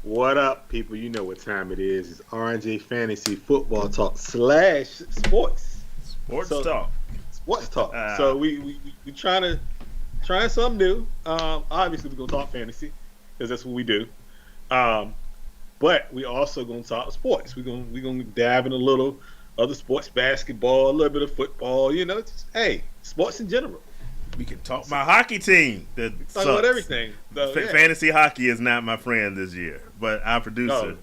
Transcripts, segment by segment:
What up, people? You know what time it is. It's R&J Fantasy Football Talk slash sports. Sports So talk. sports talk. So we trying something new. Obviously we're gonna talk fantasy because that's what we do. Um, but we also gonna talk sports. We're gonna dive in a little other sports, basketball, a little bit of football. Just hey, sports in general. We can talk So my hockey team that talk about sucks. everything. So yeah. Fantasy hockey is not my friend this year, but our producer, No.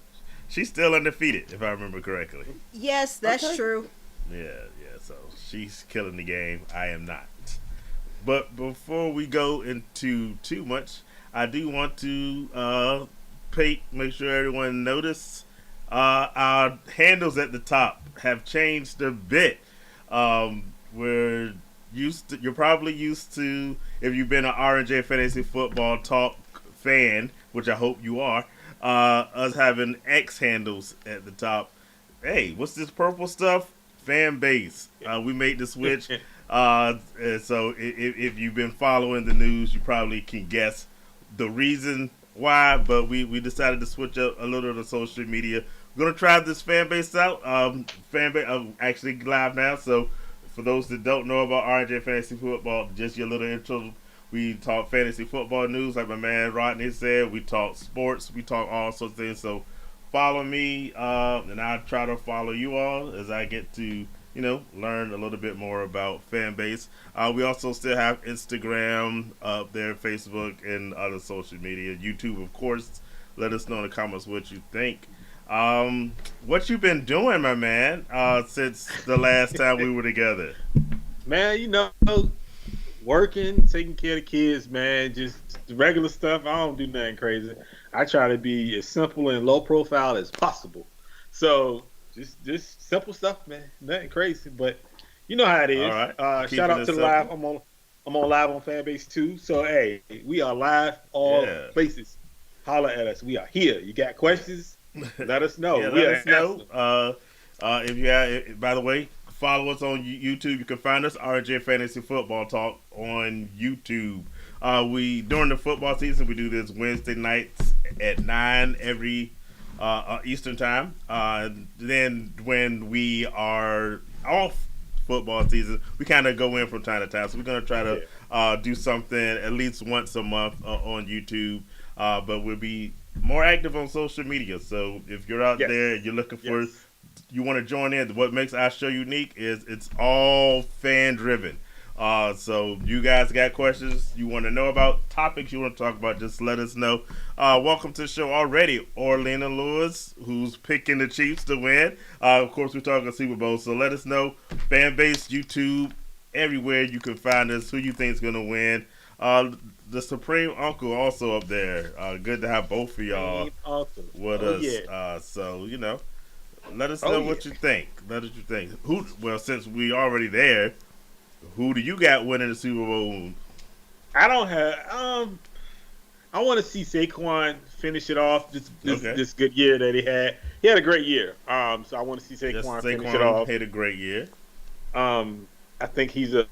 she's still undefeated, if I remember correctly. Yes, that's Okay. true. Yeah. So she's killing the game. I am not. But before we go into too much, I do want to make sure everyone notice our handles at the top have changed a bit. We're you're probably used to, if you've been an R&J Fantasy Football Talk fan, which I hope you are, us having X handles at the top. Hey, what's this purple stuff? Fan base. We made the switch. And so if you've been following the news, you probably can guess the reason why, but we decided to switch up a little of the social media. We're going to try this fan base out. Fan base, I'm actually live now, so for those that don't know about R&J Fantasy Football, just your little intro. We talk fantasy football news, like my man Rodney said. We talk sports. We talk all sorts of things. So follow me, and I'll try to follow you all as I get to, learn a little bit more about fan base. We also still have Instagram up there, Facebook, and other social media. YouTube, of course. Let us know in the comments what you think. What you been doing, my man, since the last time we were together? Man, working, taking care of the kids, man, just the regular stuff. I don't do nothing crazy. I try to be as simple and low profile as possible. So just simple stuff, man. Nothing crazy, but you know how it All is. right. Shout out to the live. I'm on live on Fanbase too. So hey, we are live all places. Holla at us. We are here. You got questions? Let us know. Yeah, let us know. If you have, by the way, follow us on YouTube. You can find us RJ Fantasy Football Talk on YouTube. We during the football season we do this Wednesday nights at 9 every Eastern time. Then when we are off football season, we kind of go in from time to time. So we're gonna try to do something at least once a month on YouTube. But we'll be more active on social media. So if you're out there, you're looking for, you want to join in. What makes our show unique is it's all fan driven. So you guys got questions you want to know about, topics you want to talk about, just let us know. Welcome to the show already, Orlando Lewis, who's picking the Chiefs to win. Of course, we're talking Super Bowl, so let us know. Fan base, YouTube, everywhere you can find us, who you think is going to win. The Supreme Uncle also up there. Good to have both of y'all with us. Yeah. So, let us know what you think. Let us you think. Since we already there, who do you got winning the Super Bowl? I don't have. I want to see Saquon finish it off. This good year that he had. He had a great year. So I want to see Saquon finish it off. Had a great year. I think he's I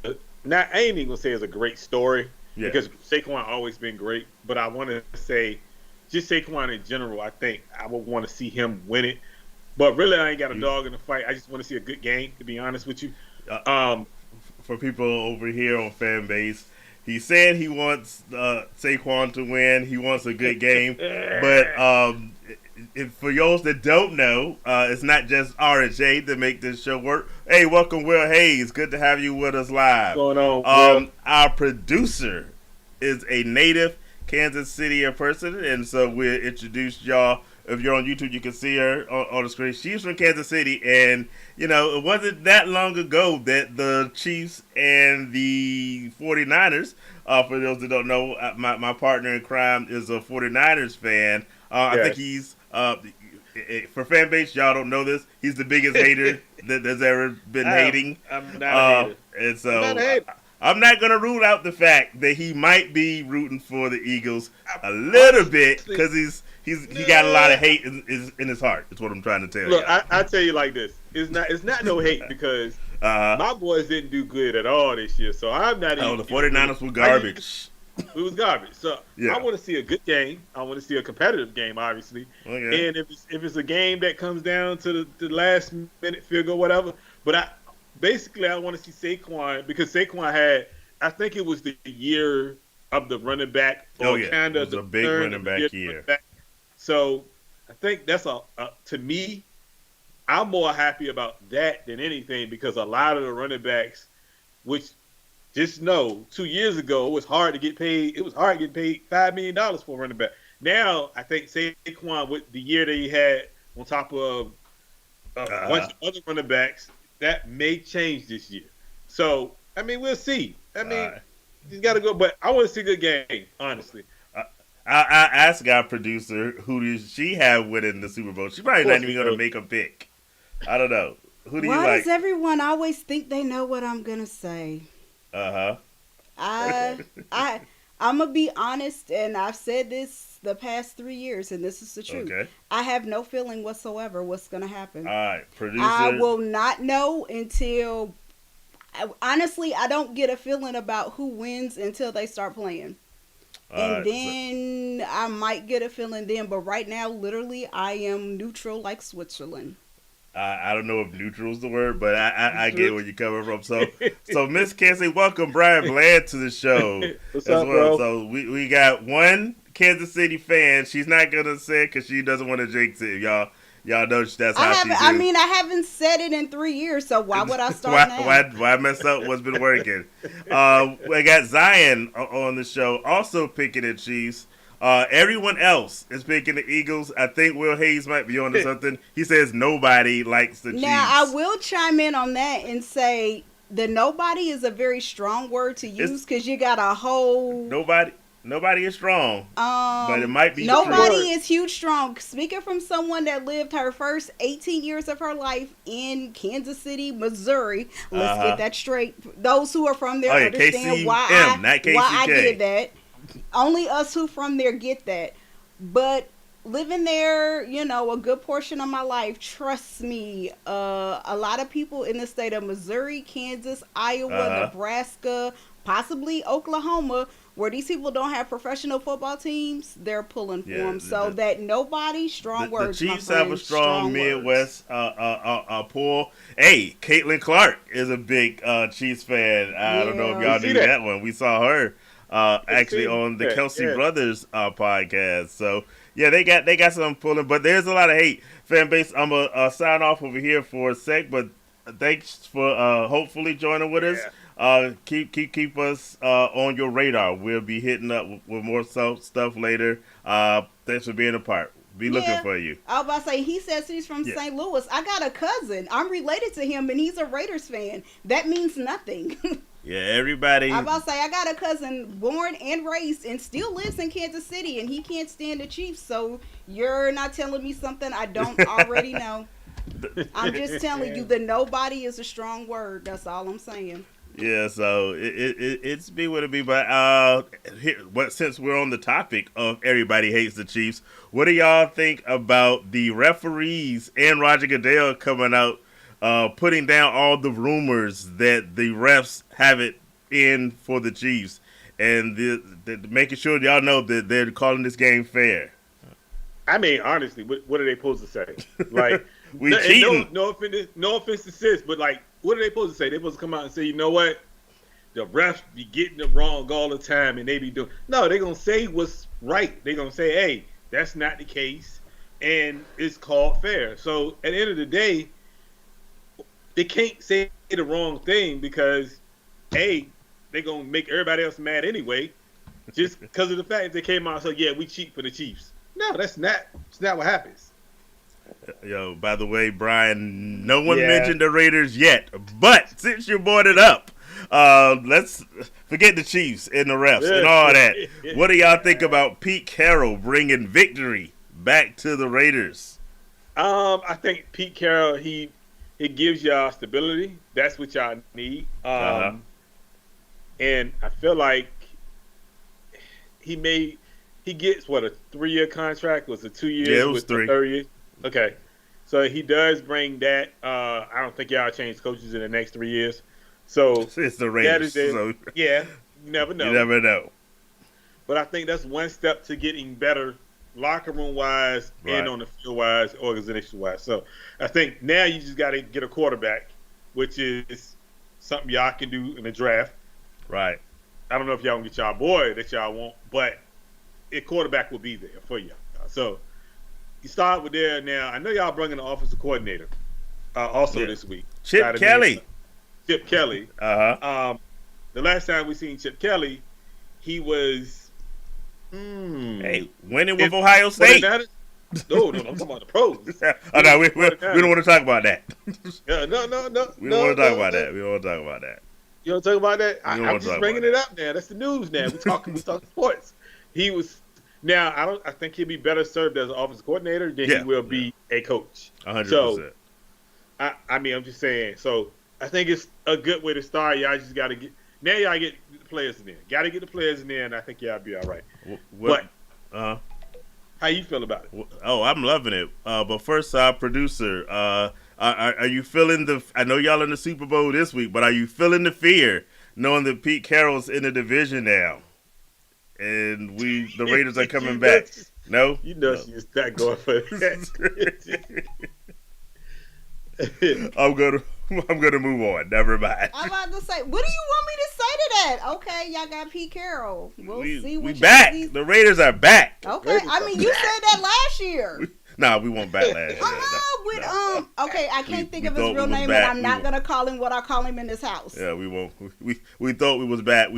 ain't even gonna say it's a great story. Yeah. Because Saquon always been great, but I want to say just Saquon in general. I think I would want to see him win it, but really I ain't got a dog in the fight. I just want to see a good game, to be honest with you. For people over here on fan base, he said he wants Saquon to win. He wants a good game, but for those that don't know, it's not just R&J to make this show work. Hey, welcome, Will Hayes. Good to have you with us live. What's going on, Will? Our producer is a native Kansas City person, and so we'll introduce y'all. If you're on YouTube, you can see her on the screen. She's from Kansas City, and, it wasn't that long ago that the Chiefs and the 49ers, for those that don't know, my partner in crime is a 49ers fan. I think he's, for fan base, y'all don't know this, he's the biggest hater that there's ever been hating. I'm not a hater. And so I'm not going to rule out the fact that he might be rooting for the Eagles a little bit because he got a lot of hate in his heart. That's what I'm trying to tell you. Look, I tell you like this. It's not no hate because my boys didn't do good at all this year, so I'm not even. Oh, the 49ers were garbage. It was garbage. So I Yeah. want to see a good game. I want to see a competitive game, obviously. Okay. And if it's a game that comes down to the last minute field goal, whatever. But I want to see Saquon because Saquon had, I think it was the year of the running back Oh or yeah, it kind of was the a big turn running of the year back of the running year. back. So I think that's to me. I'm more happy about that than anything because a lot of the running backs, which just know 2 years ago it was hard to get paid. It was hard to get paid $5 million for a running back. Now I think Saquon with the year that he had on top of a bunch Uh-huh. of other running backs, that may change this year. So I mean, we'll see. I mean, Uh, he's got to go, but I want to see a good game, honestly. I, I asked our producer who does she have winning the Super Bowl. She's Of probably not course, even we going to know. make a pick. I don't know. Who do you Why does like? everyone always think they know what I'm gonna say? Uh Okay. I I I'm gonna be honest, and I've said this the past 3 years, and this is the huh. truth. Okay. I have no feeling whatsoever what's gonna All happen. right. I Producer. will not know until. Honestly, I don't get a feeling about who wins until they start playing. All And right. So, then I might get a feeling then, but right now, literally, I am neutral like Switzerland. I don't know if neutral is the word, but I get where you're coming from. So Miss Casey, welcome Brian Bland to the show What's as up, well. bro? So we got one Kansas City fan. She's not gonna say it because she doesn't want to jinx it. Y'all know that's I how she haven't. I do. mean, I haven't said it in 3 years, so why would I start now? Why mess up what's been working? We got Zion on the show, also picking the Chiefs. Everyone else is picking the Eagles. I think Will Hayes might be on to something. He says nobody likes the Now, I Chiefs. will chime in on that and say the nobody is a very strong word to use It's because you got a whole nobody. Nobody is strong, but it might be Strong true. nobody word. is huge strong. Speaking from someone that lived her first 18 years of her life in Kansas City, Missouri. Uh Let's get huh. that straight. Those who are from there Oh yeah, understand KCM, not why I KCK. did that. Only us who from there get that. But living there, a good portion of my life, trust me, a lot of people in the state of Missouri, Kansas, Uh Iowa, huh. Nebraska, possibly Oklahoma, where these people don't have professional football teams, they're pulling for Yeah, them. So that nobody, strong the words, my Chiefs have a friend, strong strong words. Midwest pull. Hey, Caitlin Clark is a big Chiefs fan. I don't know if Yeah. Didn't y'all see knew that. that one. We saw her Didn't actually see on the that. Kelsey Yeah. Brothers podcast. So yeah, they got something pulling, but there's a lot of hate fan base. I'm gonna sign off over here for a sec, but thanks for hopefully joining with us. Yeah. Keep us on your radar. We'll be hitting up with more stuff later. Thanks for being a part. Be looking Yeah. for you. I was about to say, he says he's from Yeah. St. Louis. I got a cousin. I'm related to him, and he's a Raiders fan. That means nothing. Yeah, everybody. I about to say I got a cousin born and raised and still lives in Kansas City, and he can't stand the Chiefs. So you're not telling me something I don't already know. I'm just telling you, the nobody is a strong word. That's all I'm saying. Yeah, so it's be what it be. But since we're on the topic of everybody hates the Chiefs, what do y'all think about the referees and Roger Goodell coming out, putting down all the rumors that the refs have it in for the Chiefs, and making sure y'all know that they're calling this game fair? I mean, honestly, what are they supposed to say? Like, We and cheating. no offense to sis, but like, what are they supposed to say? They supposed to come out and say, you know what? The refs be getting it wrong all the time, and they be doing. No, they're gonna say what's right. They're gonna say, hey, that's not the case, and it's called fair. So at the end of the day, they can't say the wrong thing because, A, they're gonna make everybody else mad anyway, just because of the fact they came out and said, yeah, we cheat for the Chiefs. No, that's not what happens. Yo, by the way, Brian, no one Yeah. mentioned the Raiders yet, but since you brought it up, let's forget the Chiefs and the refs and all that. What do y'all think about Pete Carroll bringing victory back to the Raiders? I think Pete Carroll, it gives y'all stability. That's what y'all need. Uh-huh. And I feel like he gets what, a 3-year contract? Was it 2 years? Yeah, it was with the 3. third year? Okay. So he does bring that. I don't think y'all change coaches in the next 3 years. So It's the that Raiders, is it. so Yeah, you never know. you never know. but I think that's one step to getting better locker room wise and on the field wise, organization wise. So I think now you just got to get a quarterback, which is something y'all can do in the draft. Right. I don't know if y'all gonna get y'all boy that y'all want, but a quarterback will be there for y'all. So you start with there now. I know y'all bringing the offensive coordinator also this week. Chip Kelly. Chip Kelly. Uh-huh. The last time we seen Chip Kelly, he was winning with Ohio State. No, I'm talking about the pros. No, we don't want to talk about that. No. We don't want to talk about that. We don't want to talk about that. You don't talk about that? I'm just bringing it up now. That's the news now. We talking sports. He was now. I think he'll be better served as an offensive coordinator than he will be a coach. 100%. So, I mean, I'm just saying. So I think it's a good way to start. Y'all just got to get the players in there. Got to get the players in there, and I think y'all be all right. How you feel about it? Oh, I'm loving it. But first, producer, are you feeling I know y'all in the Super Bowl this week, but are you feeling the fear knowing that Pete Carroll's in the division now, and the Raiders are coming back? No, she's not going for that. I'm gonna move on. Never mind. I'm about to say, what do you want me to say to that? Okay, y'all got Pete Carroll. We'll see. We back. The Raiders are back. Okay, I mean, you said that last year. Nah, we won't back last year. Okay, I can't think of his real name, and I'm not gonna call him what I call him in this house. Yeah, we won't. We thought we was back.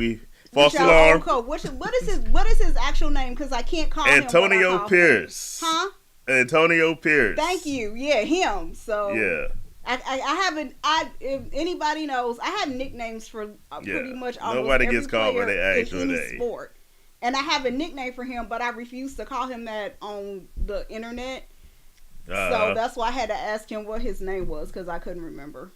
False alarm. What is his actual name? Because I can't call him. Antonio Pierce. Huh? Antonio Pierce. Thank you. Yeah, him. So yeah. I haven't. If anybody knows, I have nicknames for pretty much almost nobody every gets called by their actual in any name. sport. And I have a nickname for him, but I refuse to call him that on the internet. So that's why I had to ask him what his name was, because I couldn't remember.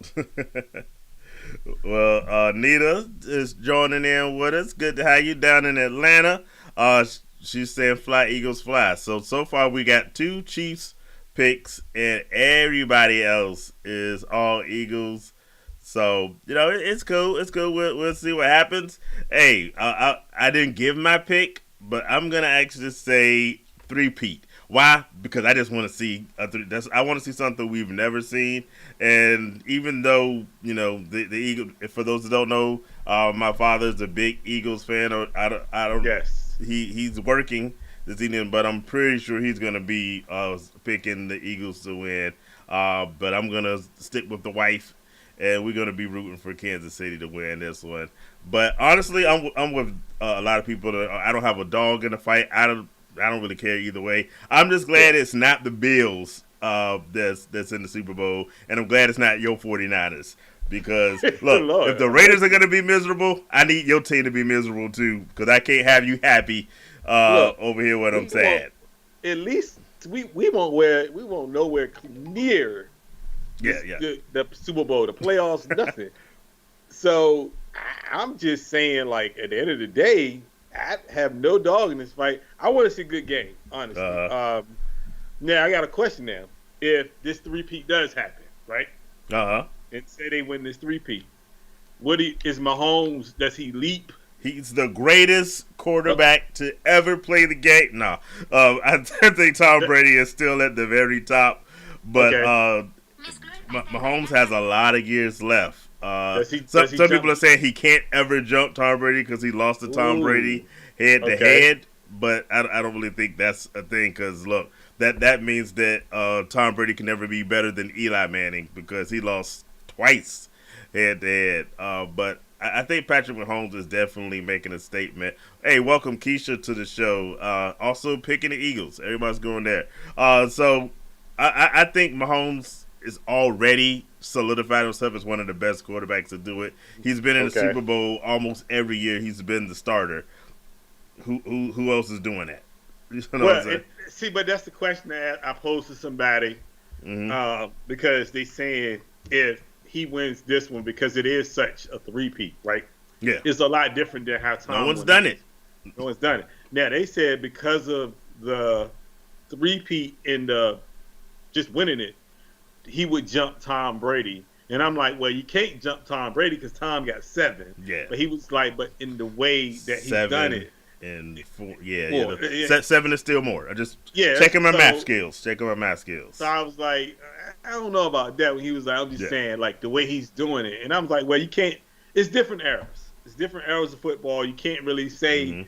Well, Nita is joining in with us. Good to have you down in Atlanta. She's saying fly, Eagles, fly. So far we got 2 Chiefs picks, and everybody else is all Eagles. So, it's cool. It's cool. We'll see what happens. Hey, I didn't give my pick, but I'm going to actually say 3-peat. Why? Because I just want to see I want to see something we've never seen. And even though, the Eagles, for those that don't know, my father's a big Eagles fan. I don't. Yes. He's working this evening, but I'm pretty sure he's going to be picking the Eagles to win. But I'm going to stick with the wife, and we're going to be rooting for Kansas City to win this one. But honestly, I'm with a lot of people. I don't have a dog in the fight. I don't really care either way. I'm just glad it's not the Bills that's in the Super Bowl, and I'm glad it's not your 49ers. Because, look, if the Raiders are going to be miserable, I need your team to be miserable too, because I can't have you happy over here when I'm sad. At least we won't nowhere near the Super Bowl, the playoffs, nothing. So I'm just saying, like, at the end of the day, I have no dog in this fight. I want to see a good game, honestly. Now, I got a question now. If this 3-peat does happen, right? And say they win this 3-peat, is Mahomes, does he leap? He's the greatest quarterback to ever play the game. No. I think Tom Brady is still at the very top. But Mahomes has a lot of years left. Some people are saying he can't ever jump Tom Brady because he lost to Tom Brady head to head, but I don't really think that's a thing, because look, that means that Tom Brady can never be better than Eli Manning because he lost twice head to head. But I think Patrick Mahomes is definitely making a statement. Hey, welcome Keisha to the show. Also picking the Eagles. Everybody's going there. So I think Mahomes is already solidified himself as one of the best quarterbacks to do it. He's been in the Super Bowl almost every year. He's been the starter. Who else is doing that? You know what I'm saying? See, but that's the question that I posed to somebody, because they saying if he wins this one, because it is such a 3-peat, right? Yeah, it's a lot different than how Tom. No one's done it. No one's done it. Now they said because of the 3-peat and just winning it, he would jump Tom Brady. And I'm like, well, you can't jump Tom Brady because Tom got 7. Yeah. But he was like, but in the way that he's done it, And four, More. Yeah. 7 is still more. I just Yeah. checking my So, math skills. Checking my math skills. so I was like, I don't know about that when he was like, I'm just saying like the way he's doing it. And I was like, well, you can't, it's different eras. It's different eras of football. You can't really say,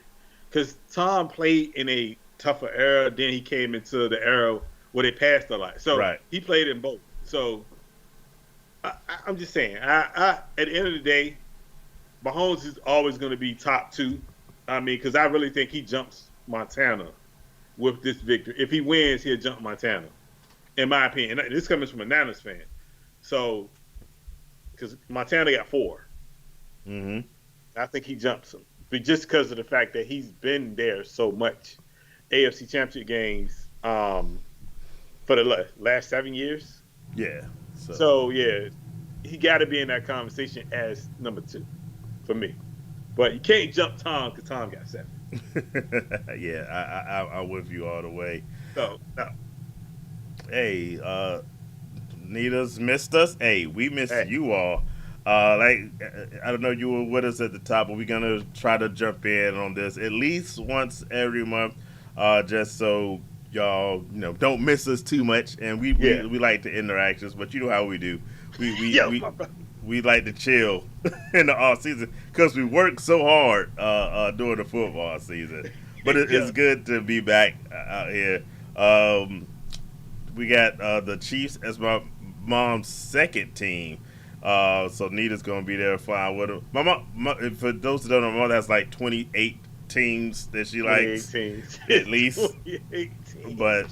because Tom played in a tougher era. Then he came into the era where they passed a lot. So he played in both. So I'm just saying, at the end of the day, Mahomes is always going to be top 2. I mean, because I really think he jumps Montana with this victory. If he wins, he'll jump Montana, in my opinion. And this comes from a Niners fan. So, because Montana got 4. I think he jumps him. But just because of the fact that he's been there so much. AFC Championship games for the last 7 years. Yeah. So yeah, he got to be in that conversation as number 2 for me. But you can't jump Tom because Tom got 7. Yeah, I'm with you all the way. No. Hey, Nita's missed us. Hey, we missed you all. I don't know, you were with us at the top, but we're gonna try to jump in on this at least once every month, just so y'all don't miss us too much. And we like the interactions, but you know how we do. We like to chill in the off season because we work so hard during the football season. But it's good to be back out here. We got the Chiefs as my mom's second team. So Nita's gonna be there flying with her. My mom, for those who don't know, my mother has like 28 teams that she likes at least. But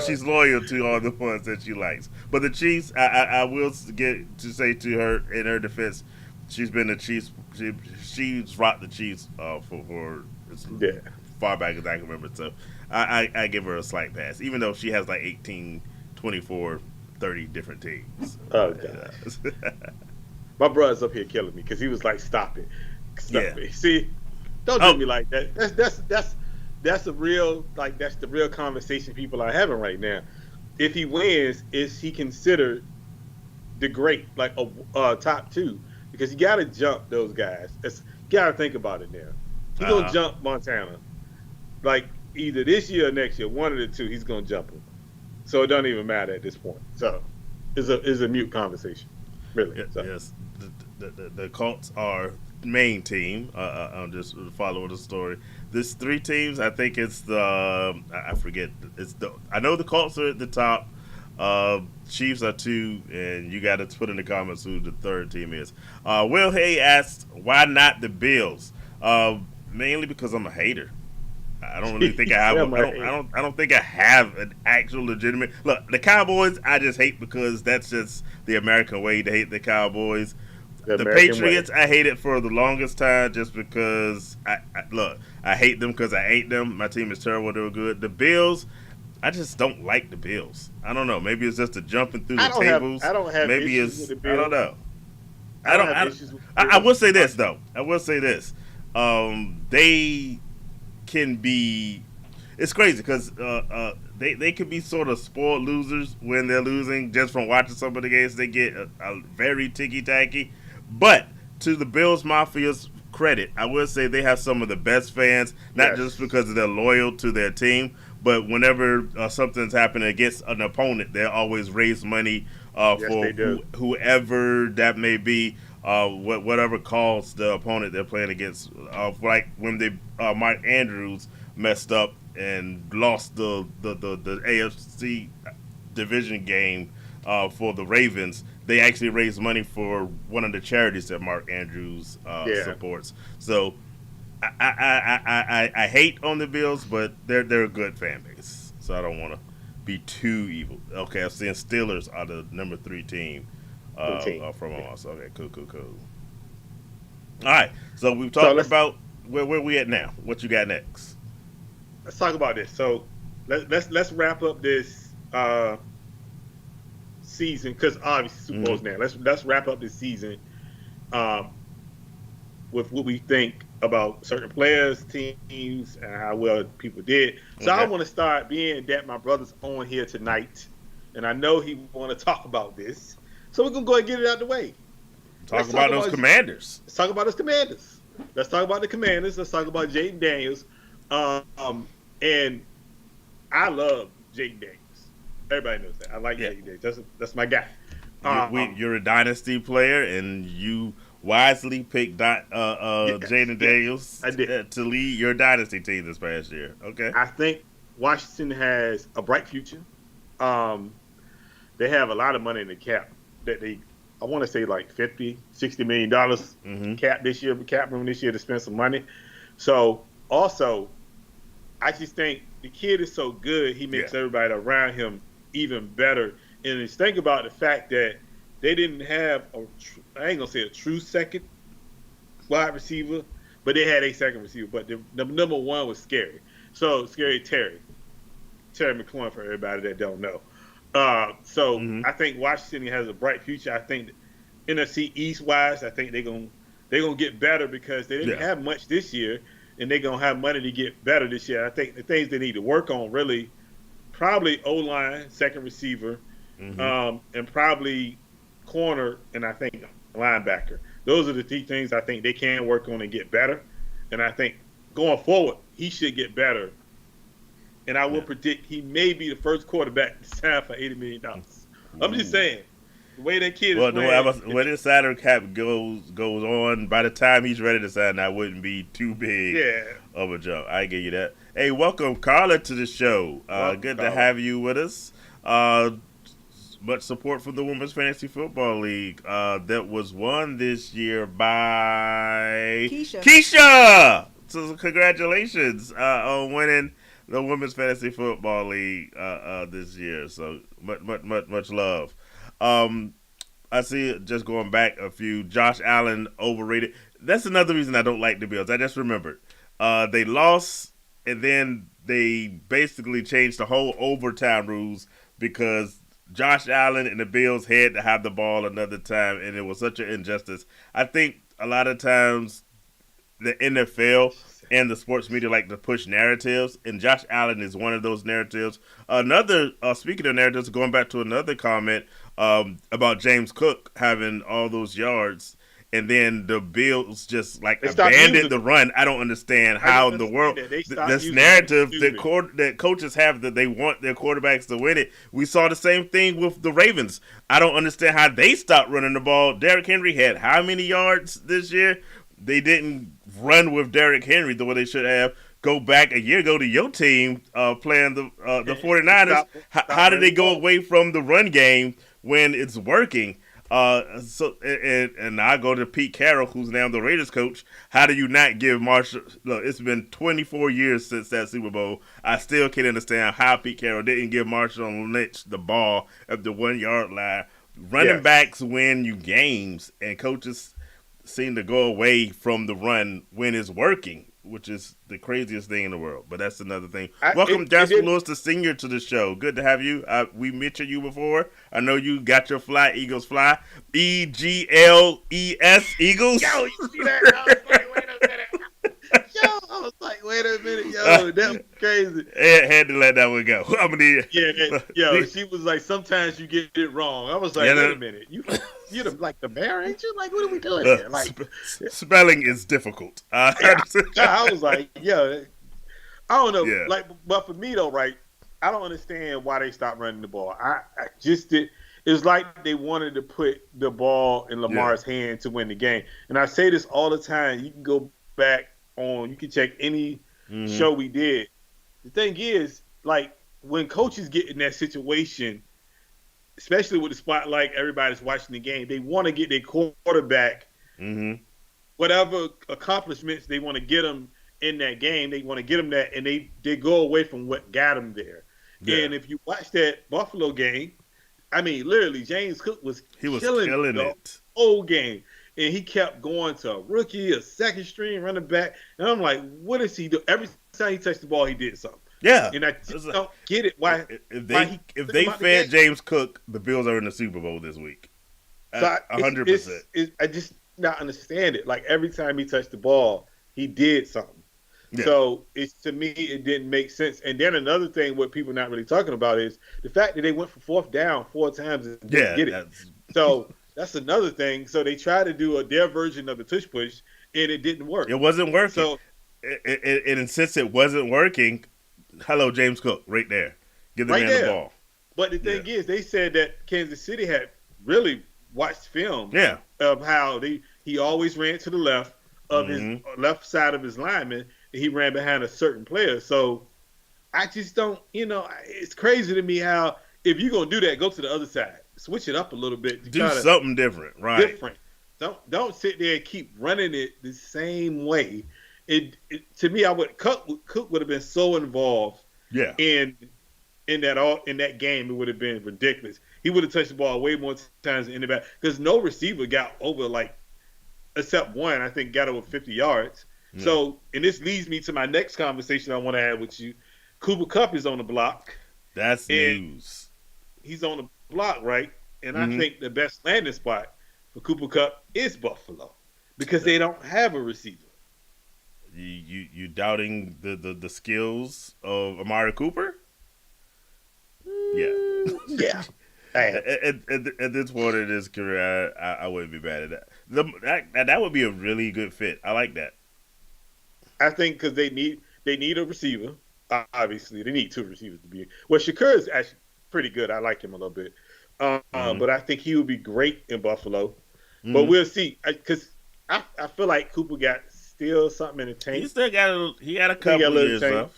she's loyal to all the ones that she likes. But the Chiefs, I will get to say to her in her defense, she's been the Chiefs. She's rocked the Chiefs for as far back as I can remember. So I give her a slight pass, even though she has like 18, 24, 30 different teams. Oh gosh. My brother's up here killing me because he was like, "Stop it, stop it." See, don't do me like that. That's the real conversation people are having right now. If he wins, is he considered the great, like a top 2? Because you got to jump those guys. You got to think about it now. He's gonna jump Montana, like either this year or next year, one of the two. He's gonna jump him. So it doesn't even matter at this point. So it's a mute conversation, really. Yes, the Colts are main team. I'm just following the story. This 3 teams. I think it's the I forget. I know the Colts are at the top. Chiefs are 2, and you got to put in the comments who the 3rd team is. Will Hay asked, "Why not the Bills?" Mainly because I'm a hater. I don't really think I have. I don't think I have an actual legitimate. Look, the Cowboys, I just hate because that's just the American way to hate the Cowboys. The Patriots, I hate it for the longest time just because I hate them because I hate them. My team is terrible. They were good. The Bills, I just don't like the Bills. I don't know. Maybe it's just the jumping through the tables. I don't have Maybe issues with the Bills. I don't know. I will say this though. I will say this. They can be. It's crazy because they can be sort of spoiled losers when they're losing just from watching some of the games. They get a very ticky-tacky. But to the Bills Mafia's credit, I will say they have some of the best fans, not just because they're loyal to their team, but whenever something's happening against an opponent, they always raise money for whoever that may be, whatever cause the opponent they're playing against. Like when Mark Andrews messed up and lost the AFC division game for the Ravens, they actually raised money for one of the charities that Mark Andrews supports. So I hate on the Bills, but they're a good fan base. So I don't want to be too evil. Okay, I'm seeing Steelers are the number 3 team from us. Okay, cool. All right, so we've talked about where we at now. What you got next? Let's talk about this. So let's wrap up this season because obviously Super Bowl's now. Let's wrap up this season with what we think about certain players, teams, and how well people did. So I want to start being that my brother's on here tonight, and I know he want to talk about this. So we're gonna go ahead and get it out the way. Talk about those Commanders. Let's talk about those Commanders. Let's talk about the Commanders. Let's talk about Jaden Daniels, And I love Jaden Daniels. Everybody knows that. I like Yeah, Jaden Daniels. That's my guy. Um, you're a dynasty player, and you wisely picked yes, Jaden yes, Daniels I did. to lead your dynasty team this past year. Okay. I think Washington has a bright future. Um, they have a lot of money in the cap that I want to say like 50, $60 million Mm-hmm. cap room this year to spend some money. So also, I just think the kid is so good, he Yeah. makes everybody around him even better. And just think about the fact that they didn't have I ain't gonna say a true second wide receiver, but they had a second receiver. But the number one was Scary. So Scary Terry McLaurin for everybody that don't know. So Mm-hmm. I think Washington has a bright future. I think NFC East wise, I think they're gonna get better because they didn't Yeah. have much this year, and they're gonna have money to get better this year. I think the things they need to work on really probably O line, second receiver, Mm-hmm. and probably corner, and I think linebacker. Those are the three things I think they can work on and get better. And I think going forward, he should get better. And I will Yeah. predict he may be the first quarterback to sign for $80 million. I'm just Ooh. saying, the way that kid is Well, the way playing, when his salary cap goes on, by the time he's ready to sign, that wouldn't be too big yeah. of a jump. I give you that. Hey, welcome Carla to the show. Welcome, Good to Carla. have you with us. Uh, much support from the Women's Fantasy Football League that was won this year by Keisha. Keisha. So congratulations on winning the Women's Fantasy Football League this year. So much love. Um, I see it just going back a few. Josh Allen overrated. That's another reason I don't like the Bills. I just remembered. They lost, and then they basically changed the whole overtime rules because Josh Allen and the Bills had to have the ball another time, and it was such an injustice. I think a lot of times the NFL and the sports media like to push narratives, and Josh Allen is one of those narratives. Another, speaking of narratives, going back to another comment about James Cook having all those yards, and then the Bills just like They stopped abandoned using the them. run. I don't understand I how don't in the understand world that. They stopped this using them. It's narrative stupid. that coaches have that they want their quarterbacks to win it. We saw the same thing with the Ravens. I don't understand how they stopped running the ball. Derrick Henry had how many yards this year? They didn't run with Derrick Henry the way they should have. Go back a year ago to your team playing the And 49ers. stop How did running they the go ball. away from the run game when it's working? And I go to Pete Carroll, who's now the Raiders coach. How do you not give Marshall? Look, it's been 24 years since that Super Bowl. I still can't understand how Pete Carroll didn't give Marshall Lynch the ball at the 1 yard line. Running Yes. backs win you games, and coaches seem to go away from the run when it's working, which is the craziest thing in the world. But that's another thing. Welcome, It Jasper didn't. Lewis, the senior, to the show. Good to have you. We mentioned you before. I know you got your fly, Eagles fly. EGLES, Eagles. Yo, you see that? I was like, wait a minute. Yo, I was like, wait a minute. Yo, that was crazy. Had to let that one go. I mean, Yo, she was like, sometimes you get it wrong. I was like, Yeah, wait a minute. You're like the mayor, ain't you? Like, what are we doing here? Like, spelling is difficult. yeah. I was like, yo, I don't know. Yeah. Like, but for me though, right? I don't understand why they stopped running the ball. I just did. It's like they wanted to put the ball in Lamar's hand to win the game. And I say this all the time. You can go back on. You can check any show we did. The thing is, like, when coaches get in that situation, especially with the spotlight, everybody's watching the game. They want to get their quarterback whatever accomplishments they want to get them in that game. They want to get them that, and they go away from what got them there. Yeah. And if you watch that Buffalo game, I mean, literally, James Cook was killing the it. whole game. And he kept going to a rookie, a second string running back. And I'm like, what does he do? Every time he touched the ball, he did something. Yeah. And I just don't get it. Why? If why they fed James Cook, the Bills are in the Super Bowl this week. So 100%. I just not understand it. Like, every time he touched the ball, he did something. Yeah. So to me, it didn't make sense. And then another thing, what people are not really talking about is the fact that they went for fourth down 4 times and didn't get it. So that's another thing. So they tried to do their version of the tush push, and it didn't work. It wasn't working. So and since it wasn't working, hello James Cook, right there, give the right man the there. ball. But the thing is, they said that Kansas City had really watched film Yeah. of how he always ran to the left of his Mm-hmm. left side of his lineman, and he ran behind a certain player. So I just don't, it's crazy to me how if you're gonna do that, go to the other side, switch it up a little bit to Do kind of something different, right? different. Don't sit there and keep running it the same way. To me, Cook would have been so involved Yeah. in that game, it would have been ridiculous. He would have touched the ball way more times than anybody because no receiver got over except one, I think, got over 50 yards. Yeah. So, and this leads me to my next conversation I want to have with you. Cooper Kupp is on the block. That's news. He's on the block, right? And Mm-hmm. I think the best landing spot for Cooper Kupp is Buffalo because they don't have a receiver. You doubting the skills of Amari Cooper? Yeah. Yeah. At this point in his career, I wouldn't be mad at that. That would be a really good fit. I like that. I think because they need a receiver. Obviously, they need two receivers to be. Well, Shakur is actually pretty good. I like him a little bit, but I think he would be great in Buffalo. Mm-hmm. But we'll see because I feel like Cooper got still something in the tank. He still got a couple of years left.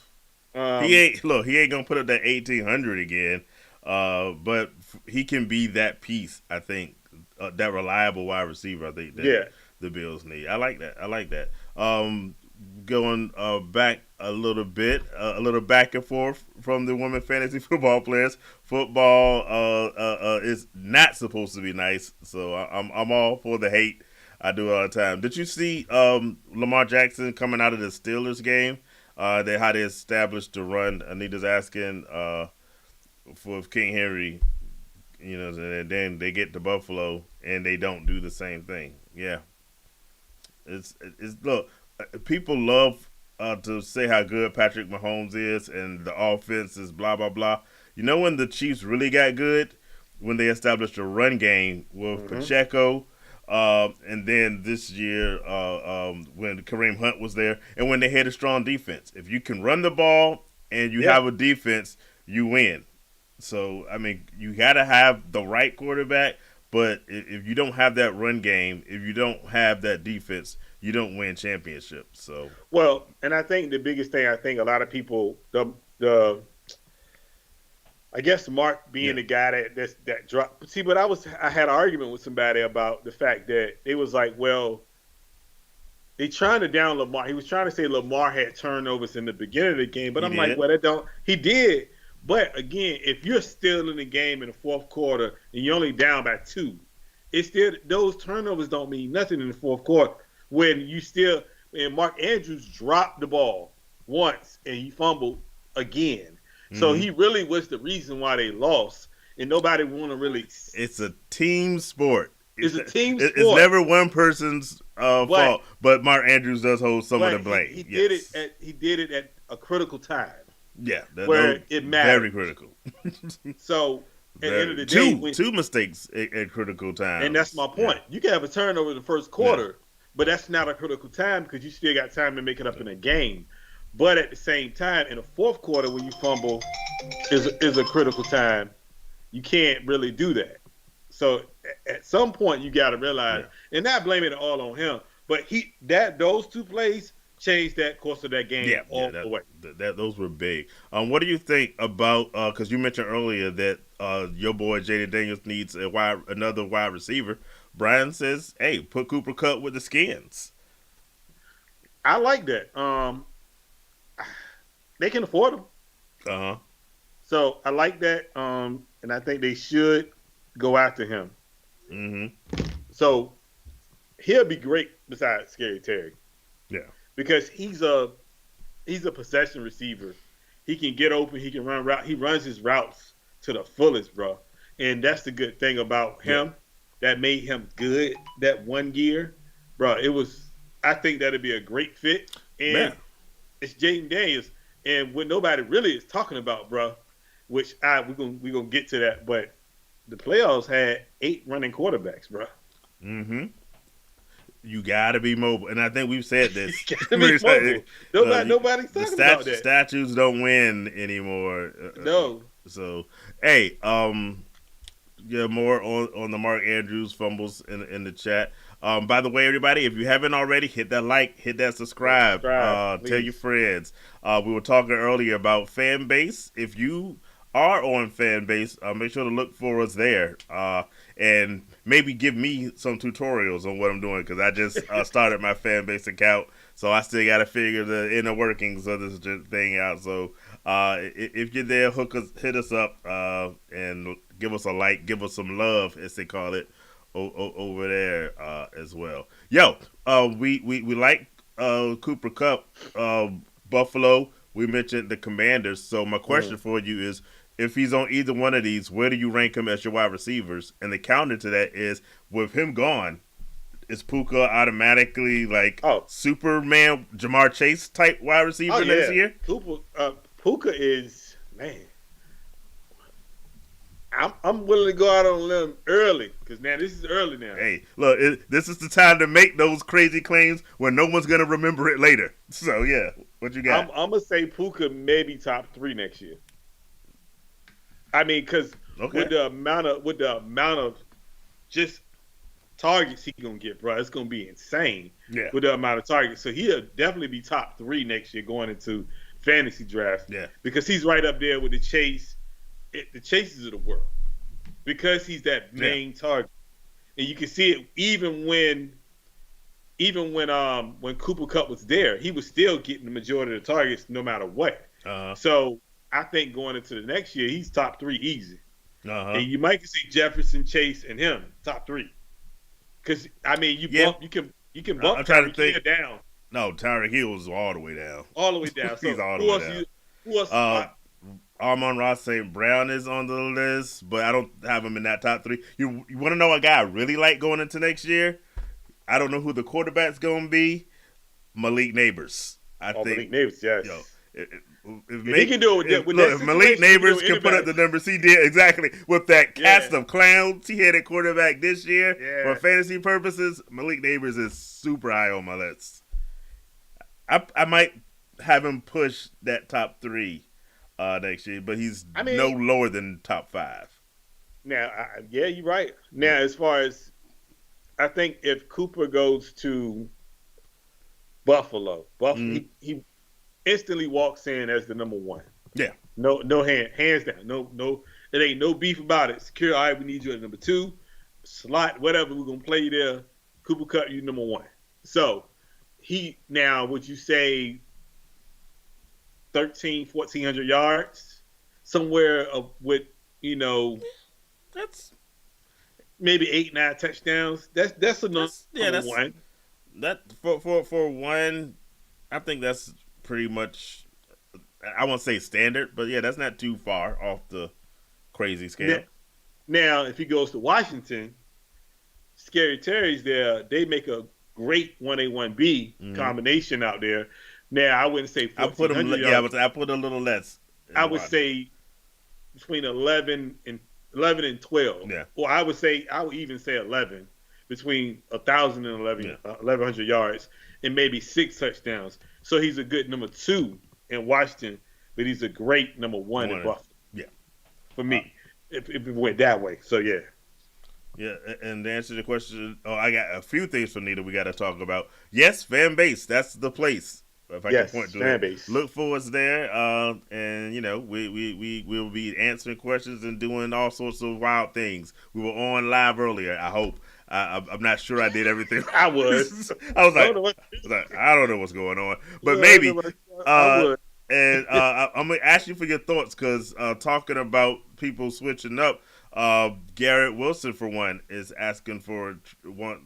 He ain't gonna put up that 1,800 again. But he can be that piece. I think that reliable wide receiver. I think that the Bills need. I like that. Going back a little bit, a little back and forth from the women fantasy football players. Football is not supposed to be nice, so I'm all for the hate. I do it all the time. Did you see Lamar Jackson coming out of the Steelers game? How they established the run. Anita's asking for King Henry, and then they get to Buffalo and they don't do the same thing. Yeah, it's look. People love to say how good Patrick Mahomes is and the offense is blah blah blah. You know when the Chiefs really got good when they established a run game with Pacheco. And then this year, when Kareem Hunt was there, and when they had a strong defense, if you can run the ball and you have a defense, you win. So, I mean, you got to have the right quarterback, but if you don't have that run game, if you don't have that defense, you don't win championships. So, well, and I think the biggest thing, I think a lot of people, I guess Mark being the guy that dropped. See, but I had an argument with somebody about the fact that they was like, well, they trying to down Lamar. He was trying to say Lamar had turnovers in the beginning of the game, but I'm like, well, that don't. He did, but again, if you're still in the game in the fourth quarter and you're only down by 2, it's still those turnovers don't mean nothing in the fourth quarter when you still. And Mark Andrews dropped the ball once and he fumbled again. So he really was the reason why they lost, and nobody want to really. It's a team sport. It's a team sport. It's never one person's fault, but Mark Andrews does hold some of the blame. He did it at a critical time. Yeah, where it mattered. Very critical. So at the end of the day, two mistakes at critical time, and that's my point. You can have a turnover in the first quarter, but that's not a critical time because you still got time to make it up in a game. But at the same time, in the fourth quarter, when you fumble, is a critical time. You can't really do that. So at some point, you got to realize, and not blaming it all on him, but those 2 plays changed that course of that game the way. Those were big. What do you think about? Because you mentioned earlier that your boy Jaden Daniels needs another wide receiver. Brian says, "Hey, put Cooper Kupp with the Skins." I like that. They can afford him. So I like that, and I think they should go after him. Mm-hmm. So he'll be great besides Scary Terry. Yeah, because he's a possession receiver. He can get open. He can run route. He runs his routes to the fullest, bro. And that's the good thing about him that made him good that one year, bro. I think that'd be a great fit. And it's Jaden Daniels. And what nobody really is talking about, bro, which we're gonna get to that, but the playoffs had 8 running quarterbacks, bro. Mm-hmm. You gotta be mobile, and I think we've said this. You gotta be mobile. Nobody's talking about that. Statues don't win anymore. No. So, hey, yeah, more on the Mark Andrews fumbles in the chat. By the way, everybody, if you haven't already, hit that like, hit that subscribe. Tell your friends. We were talking earlier about fan base. If you are on fan base, make sure to look for us there. And maybe give me some tutorials on what I'm doing, because I just started my fan base account, so I still got to figure the inner workings of this thing out. So if you're there, hit us up, and give us a like, give us some love, as they call it, over there as well. Yo, we like Cooper Kupp, Buffalo. We mentioned the Commanders. So my question for you is, if he's on either one of these, where do you rank him as your wide receivers? And the counter to that is, with him gone, is Puka automatically like Superman, Jamar Chase type wide receiver next year? Puka is, man. I'm willing to go out on a limb early, because now this is early now. Hey, look, this is the time to make those crazy claims when no one's gonna remember it later. So yeah, what you got? I'm gonna say Puka maybe top 3 next year. I mean, because with the amount of just targets he gonna get, bro, it's gonna be insane. Yeah. With the amount of targets, so he'll definitely be top 3 next year going into fantasy draft. Yeah. Because he's right up there with the the Chases of the world. Because he's that main target, and you can see it even when Cooper Kupp was there, he was still getting the majority of the targets no matter what. So I think going into the next year, he's top 3 easy. And you might see Jefferson, Chase, and him top 3. Because I mean, you can bump. I'm trying to think down. No, Tyreek Hill's all the way down. All the way down. So he's all the way down. Who else? Amon-Ra St. Brown is on the list, but I don't have him in that top 3. You want to know a guy I really like going into next year? I don't know who the quarterback's going to be. Malik Neighbors. Malik Neighbors, yes. If he can do it with that if Malik Neighbors can put up the numbers he did exactly with that cast of clowns he had at quarterback this year for fantasy purposes, Malik Neighbors is super high on my list. I might have him push that top 3 next year, but he's no lower than top 5. Now, you're right. Now, as far as I think, if Cooper goes to Buffalo, he instantly walks in as the number 1. Yeah. No hands down. No, it ain't no beef about it. Secure. All right, we need you at number 2, slot, whatever. We're gonna play you there. Cooper Kupp, you number 1. So would you say 1,400 yards somewhere with that's maybe 8-9 touchdowns. That's number 1. That for one, I think that's pretty much, I won't say standard, but yeah, that's not too far off the crazy scale. Now, if he goes to Washington, Scary Terry's there. They make a great 1A 1B combination out there. Now, I wouldn't say 1,400 yards. I put a little less. I would say between 11 and 12. Yeah. Or I would even say 11, between 1,000 and 1,100 yards, and maybe 6 touchdowns. So he's a good number 2 in Washington, but he's a great number 1 in Buffalo. Yeah. For me, if it went that way. So, yeah. Yeah, and to answer the question, I got a few things for Nita we got to talk about. Yes, fan base, that's the place. If I can point to fan it. Base. Look for us there, and we will be answering questions and doing all sorts of wild things. We were on live earlier. I hope. I'm not sure I did everything. I was. I was like, I don't know what's going on, but maybe. I would. And I'm gonna ask you for your thoughts, because talking about people switching up, Garrett Wilson, for one, is asking for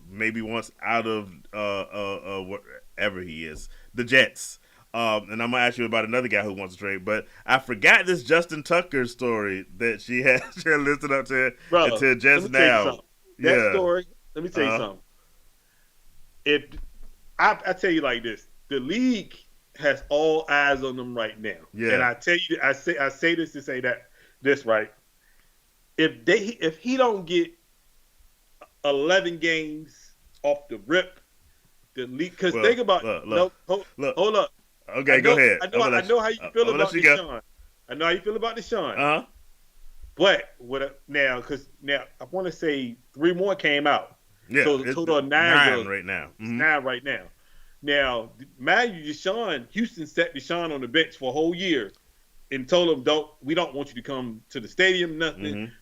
maybe once out of wherever he is, the Jets. And I'm gonna ask you about another guy who wants to trade, but I forgot this Justin Tucker story that she had listed up to just now. That story. Let me tell you something. If I tell you like this, the league has all eyes on them right now. Yeah. And I tell you, I say this to say that this right. If he don't get 11 games off the rip, The league, because Well, think about no, look. hold up. Okay, go ahead. I know how you I'm feel gonna let about you go. Deshaun. I know how you feel about Deshaun. Uh huh. But now, because now I want to say three more came out, Yeah, so the it's total of nine nine girls. right now. It's Mm-hmm. nine right now. Now, mind you, Deshaun Houston set Deshaun on the bench for a whole year and told him, we don't want you to come to the stadium, nothing. Mm-hmm.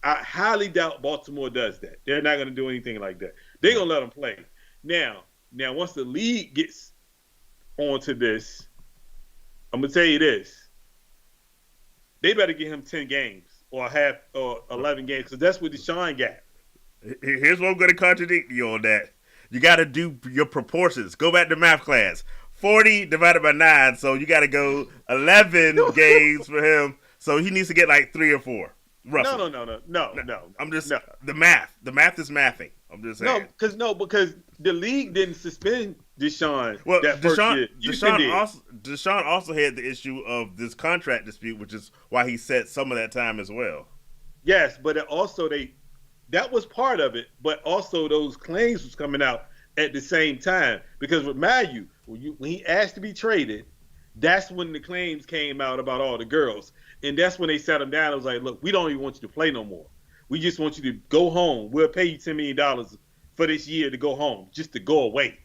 I highly doubt Baltimore does that. They're not going to do anything like that. They're going to let him play. Now, once the league gets onto this, I'm going to tell you this. They better give him 10 games or 11 games because that's what Deshaun got. Here's what I'm going to contradict you on that. You got to do your proportions. Go back to math class. 40 divided by 9, so you got to go 11 games for him. So he needs to get like 3 or 4. Roughly. No. I'm just the math. The math is mathing. I'm just saying. Because the league didn't suspend Deshaun Well, that first year. Deshaun also had the issue of this contract dispute, which is why he set some of that time as well. Yes, but that was part of it. But also those claims was coming out at the same time because remind you when he asked to be traded, that's when the claims came out about all the girls. And that's when they sat him down. It was like, look, we don't even want you to play no more. We just want you to go home. We'll pay you $10 million for this year to go home, just to go away.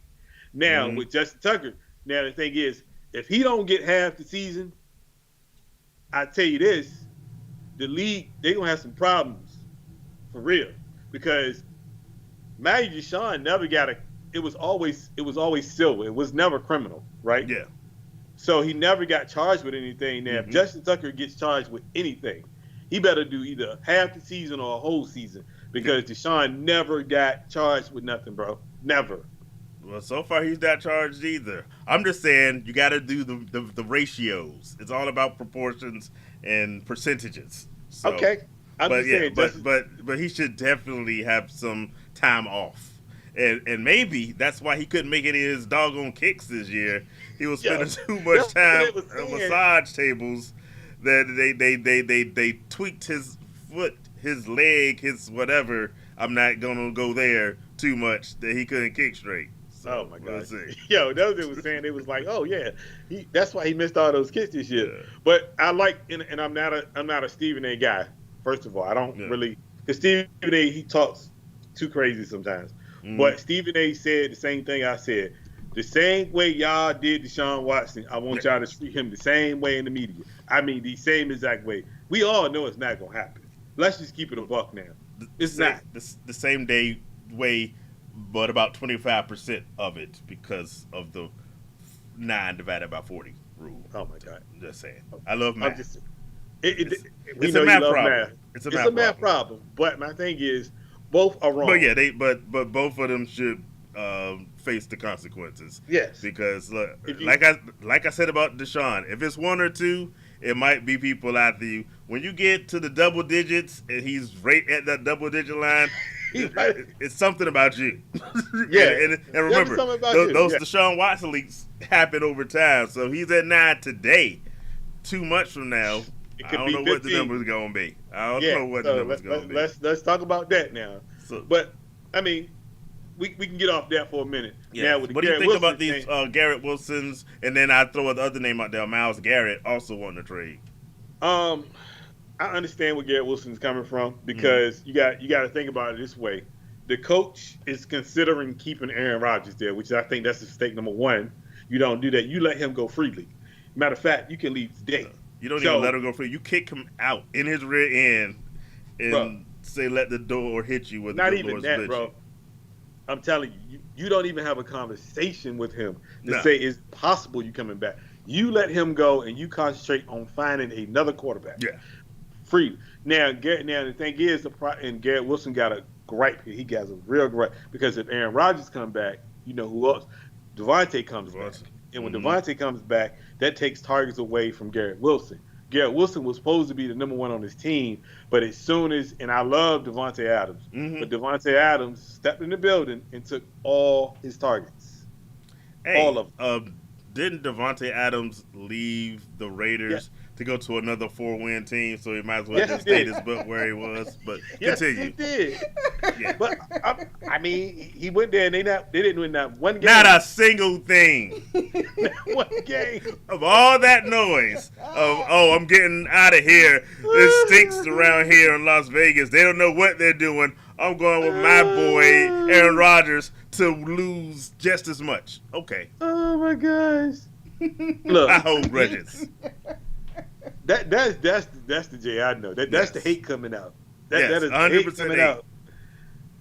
Now, with Justin Tucker, now the thing is, if he don't get half the season, I tell you this, the league, they're going to have some problems for real. Because Matthew Deshaun never got it was always silver. It was never criminal, right? Yeah. So he never got charged with anything. Now, if Justin Tucker gets charged with anything, he better do either half the season or a whole season because Deshaun never got charged with nothing, bro. Never. Well, so far he's not charged either. I'm just saying you got to do the ratios. It's all about proportions and percentages. So, okay. But he should definitely have some time off. And maybe that's why he couldn't make any of his doggone kicks this year. He was spending too much time on massage tables that they tweaked his foot, his leg, his whatever. I'm not gonna go there too much that he couldn't kick straight. So, oh my God! Yo, that was what it was saying. It was like, oh yeah, that's why he missed all those kicks this year. Yeah. But I like, and I'm not a Stephen A. guy. First of all, I don't really because Stephen A. he talks too crazy sometimes. But Stephen A. said the same thing I said. The same way y'all did Deshaun Watson, I want y'all to treat him the same way in the media. I mean, the same exact way. We all know it's not going to happen. Let's just keep it a buck now. It's not. The same way, but about 25% of it because of the 9 divided by 40 rule. Oh, my God. I'm just saying. I love math. It's a math problem. It's a math problem. But my thing is, both are wrong. But yeah, but both of them should face the consequences. Yes. Because like I said about Deshaun, if it's 1 or 2, it might be people after you. When you get to the double digits and he's right at that double digit line, it's something about you. Yeah. and remember, those Deshaun Watson leaks happen over time. So he's at 9 today. 2 months from now, I don't know 15. What the number's going to be. I don't know what the number's going to be. Let's talk about that now. But, I mean, we can get off that for a minute. Yeah. What do you think about these Garrett Wilsons? And then I throw the other name out there, Myles Garrett, also wanting to trade. I understand where Garrett Wilson's coming from because you got to think about it this way. The coach is considering keeping Aaron Rodgers there, which I think that's mistake number 1. You don't do that. You let him go freely. Matter of fact, you can leave today. You don't even let him go free. You kick him out in his rear end and say, let the door hit you with the door's even that, bro. I'm telling you, you don't even have a conversation with him to say it's possible you coming back. You let him go and you concentrate on finding another quarterback. Yeah. Free. Now the thing is, and Garrett Wilson got a gripe here. He got a real gripe because if Aaron Rodgers come back, you know who else? Devontae comes back. And when Devontae comes back, that takes targets away from Garrett Wilson. Garrett Wilson was supposed to be the number 1 on his team, but as soon as, and I love Devontae Adams, but Devontae Adams stepped in the building and took all his targets. All of them. Didn't Devontae Adams leave the Raiders to go to another 4-win team, so he might as well Yes, just he stay did. his butt where he was. But Yes, he continue. did. Yeah. But I mean, he went there and they didn't win that one game. Not a single thing. Not one game. Of all that noise of, oh, I'm getting out of here. It stinks around here in Las Vegas. They don't know what they're doing. I'm going with my boy Aaron Rodgers to lose just as much. Okay. Oh my gosh. Look, I hold grudges. that's the Jay I know. That's the hate coming out. That is 100% hate coming out.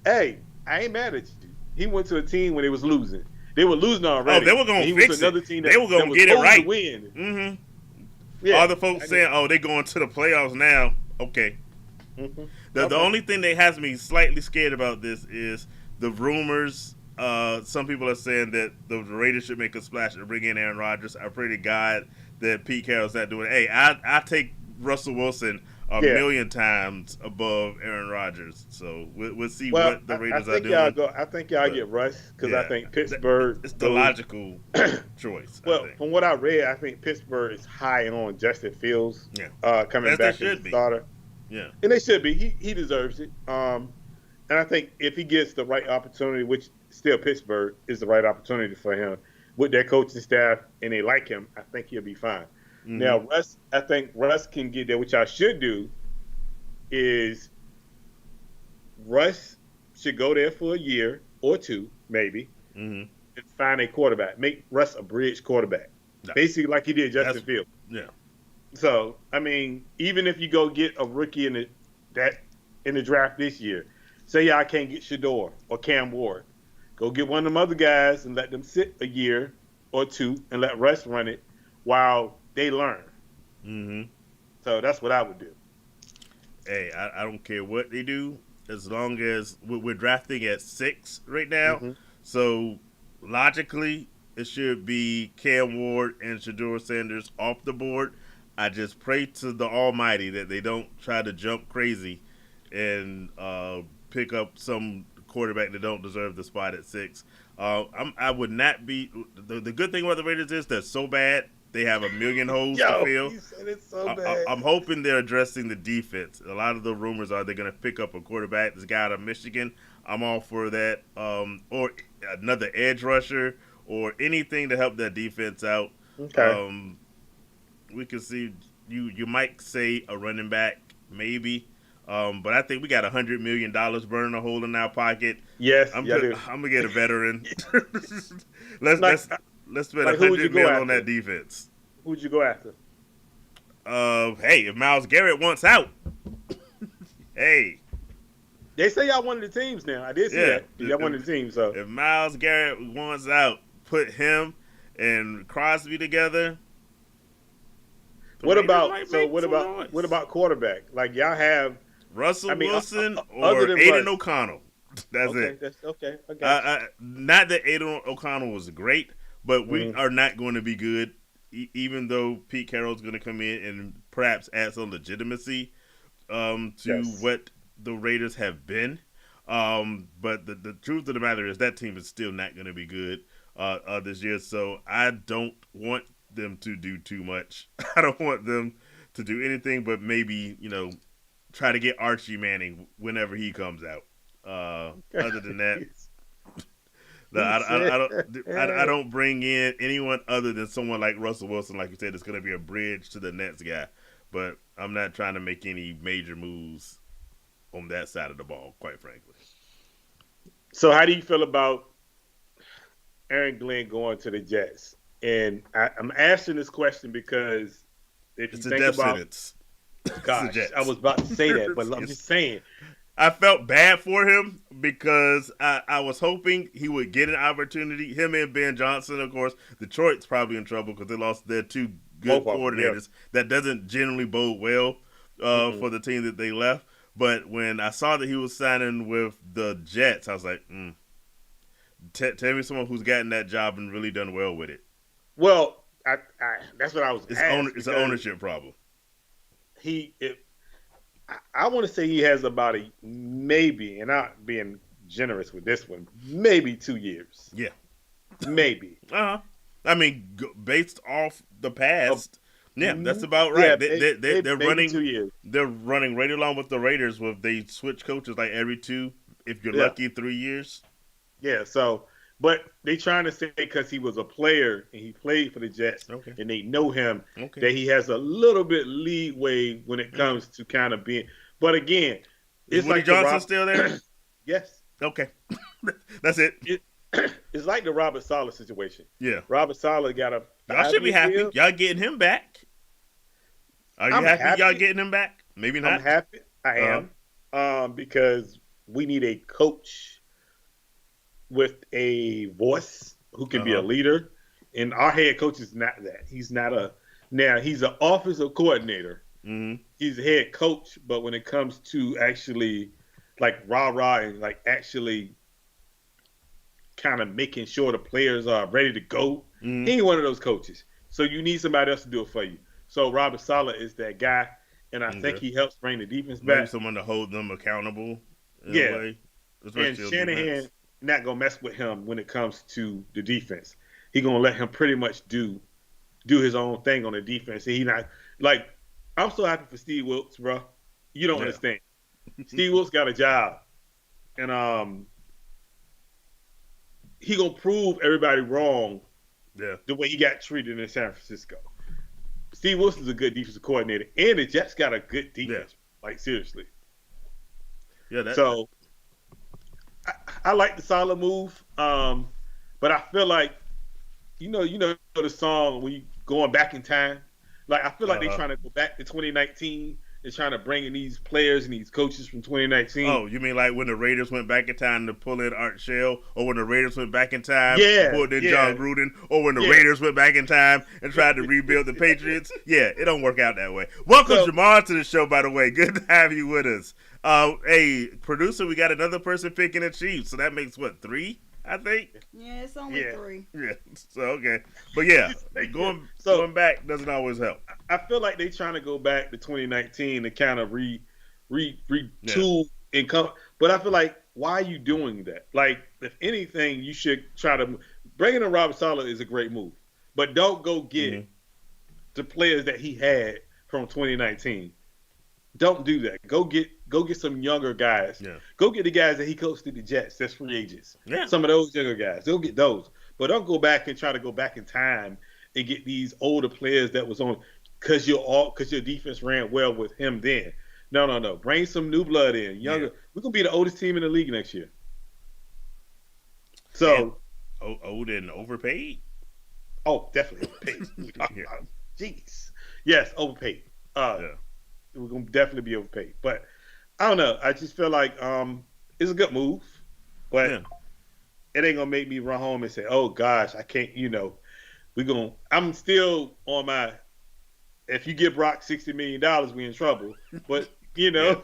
Hey, I ain't mad at you. He went to a team when they was losing. They were losing already. Oh, they were going to fix another it. Team They were going to get it right. Win. Mm-hmm. Yeah, all the folks saying, "Oh, they're going to the playoffs now." Okay. Mm-hmm. The only thing that has me slightly scared about this is the rumors. Some people are saying that the Raiders should make a splash and bring in Aaron Rodgers. I pray to God that Pete Carroll's not doing it. Hey, I take Russell Wilson a million times above Aaron Rodgers. So we'll see what the Raiders are doing. I think y'all get Russ because I think Pittsburgh. It's the logical choice. Well, from what I read, I think Pittsburgh is high on Justin Fields. Coming back as a starter. Yeah, and they should be. He deserves it. And I think if he gets the right opportunity, which still Pittsburgh is the right opportunity for him with their coaching staff, and they like him, I think he'll be fine. Mm-hmm. Now, I think Russ can get there. Which I should do is Russ should go there for a year or two, maybe, and find a quarterback. Make Russ a bridge quarterback, basically like he did Justin Fields. Yeah. So, I mean, even if you go get a rookie in the draft this year, say I can't get Shador or Cam Ward, go get one of them other guys and let them sit a year or two and let Russ run it while they learn. Mm-hmm. So that's what I would do. Hey, I don't care what they do as long as we're drafting at 6 right now. Mm-hmm. So logically, it should be Cam Ward and Shador Sanders off the board. I just pray to the Almighty that they don't try to jump crazy and pick up some quarterback that don't deserve the spot at 6. I would not be. The good thing about the Raiders is they're so bad they have a million holes to fill. You said it so bad. I'm hoping they're addressing the defense. A lot of the rumors are they're going to pick up a quarterback. This guy out of Michigan, I'm all for that. Or another edge rusher or anything to help that defense out. Okay. We can see you might say a running back maybe, but I think we got $100 million burning a hole in our pocket. Yes, I'm gonna get a veteran. let's spend $100 million on that defense. Who'd you go after? Hey, if Myles Garrett wants out, hey. They say y'all one of the teams now. I did see that. Y'all one of the teams. So if Myles Garrett wants out, put him and Crosby together. What about quarterback? Like y'all have Russell Wilson or Aiden O'Connell. That's it. That's okay. I got you. Not that Aiden O'Connell was great, but we are not going to be good. Even though Pete Carroll's going to come in and perhaps add some legitimacy to what the Raiders have been. But the truth of the matter is that team is still not going to be good this year. So I don't want them to do too much. I don't want them to do anything but maybe, try to get Archie Manning whenever he comes out. Other than that, I don't bring in anyone other than someone like Russell Wilson. Like you said, it's going to be a bridge to the Nets guy. But I'm not trying to make any major moves on that side of the ball, quite frankly. So how do you feel about Aaron Glenn going to the Jets? And I'm asking this question because if it's you a think death about, sentence. Gosh, I was about to say that, but I'm just saying. I felt bad for him because I was hoping he would get an opportunity. Him and Ben Johnson, of course. Detroit's probably in trouble because they lost their two good coordinators. That doesn't generally bode well for the team that they left. But when I saw that he was signing with the Jets, I was like, tell me someone who's gotten that job and really done well with it. Well, that's what I was. It's an ownership problem. I want to say he has about maybe, and I'm being generous with this one, maybe 2 years. Yeah, maybe. I mean, based off the past, Yeah, that's about right. They're maybe running. 2 years. They're running right along with the Raiders. With they switch coaches like every two, if you're Yeah, lucky, 3 years. yeah. So, but they trying to say because he was a player and he played for the Jets Okay. and they know him Okay. that he has a little bit leeway when it Okay. comes to kind of being. But again, Is it's Woody like the Johnson Rob. still there? Yes, Okay. That's it. it, it's like the Robert Sala situation. Yeah. Robert Sala got a Y'all should be 5-year happy. deal. Y'all getting him back. Are you I'm happy y'all happy. getting him back? Maybe I'm not. happy. I Uh-huh. am because we need a coach with a voice who can be a Uh-huh. leader. And our head coach is not that. He's not a now he's an offensive coordinator. Mm-hmm. He's a head coach, but when it comes to actually like rah and like actually kind of making sure the players are ready to go, Mm-hmm. he ain't one of those coaches. So you need somebody else to do it for you. So Robert Sala is that guy, and I think Okay. he helps bring the defense Maybe back. someone to hold them accountable in a Yeah, way, and especially on Shanahan defense. not gonna mess with him when it comes to the defense. He gonna let him pretty much do his own thing on the defense. And he not like I'm so happy for Steve Wilkes, bro. You don't Yeah. understand. Steve Wilkes got a job, and he gonna prove everybody wrong Yeah. the way he got treated in San Francisco. Steve Wilson's a good defensive coordinator, and the Jets got a good defense. Like seriously. Yeah. So I like the solid move, but I feel like you know the song when you going back in time. Like I feel like they're Uh-huh. trying to go back to 2019. They're trying to bring in these players and these coaches from 2019. Oh, you mean like when the Raiders went back in time to pull in Art Shell, or when the Raiders went back in time and Yeah, pulled in yeah, John Gruden, or when the yeah. Raiders went back in time and tried to rebuild the Patriots? Yeah, it don't work out that way. Welcome, So Jamar, to the show, by the way. Good to have you with us. Hey, producer, we got another person picking the Chiefs, so that makes, what, 3, I think? Yeah, it's only Yeah. 3. Yeah, so, okay. But, yeah, So- going back doesn't always help. I feel like they're trying to go back to 2019 to kind of retool and come. But I feel like why are you doing that? Like if anything, you should try to bringing in Robert Sala is a great move, but don't go get the players that he had from 2019. Don't do that. Go get some younger guys. Yeah. Go get the guys that he coached at the Jets. That's free agents. Yeah. Some of those younger guys. Go get those. But don't go back and try to go back in time and get these older players that was on because your defense ran well with him then. No. Bring some new blood in. Younger. Yeah. We're gonna be the oldest team in the league next year. So Old and overpaid? definitely overpaid. Yeah. Jeez. Yes, overpaid. Yeah. We're gonna definitely be overpaid. But I don't know. I just feel like it's a good move, but Yeah. it ain't gonna make me run home and say, "Oh gosh, I can't." I'm still on my. If you give Brock $60 million, we in trouble. But Yeah.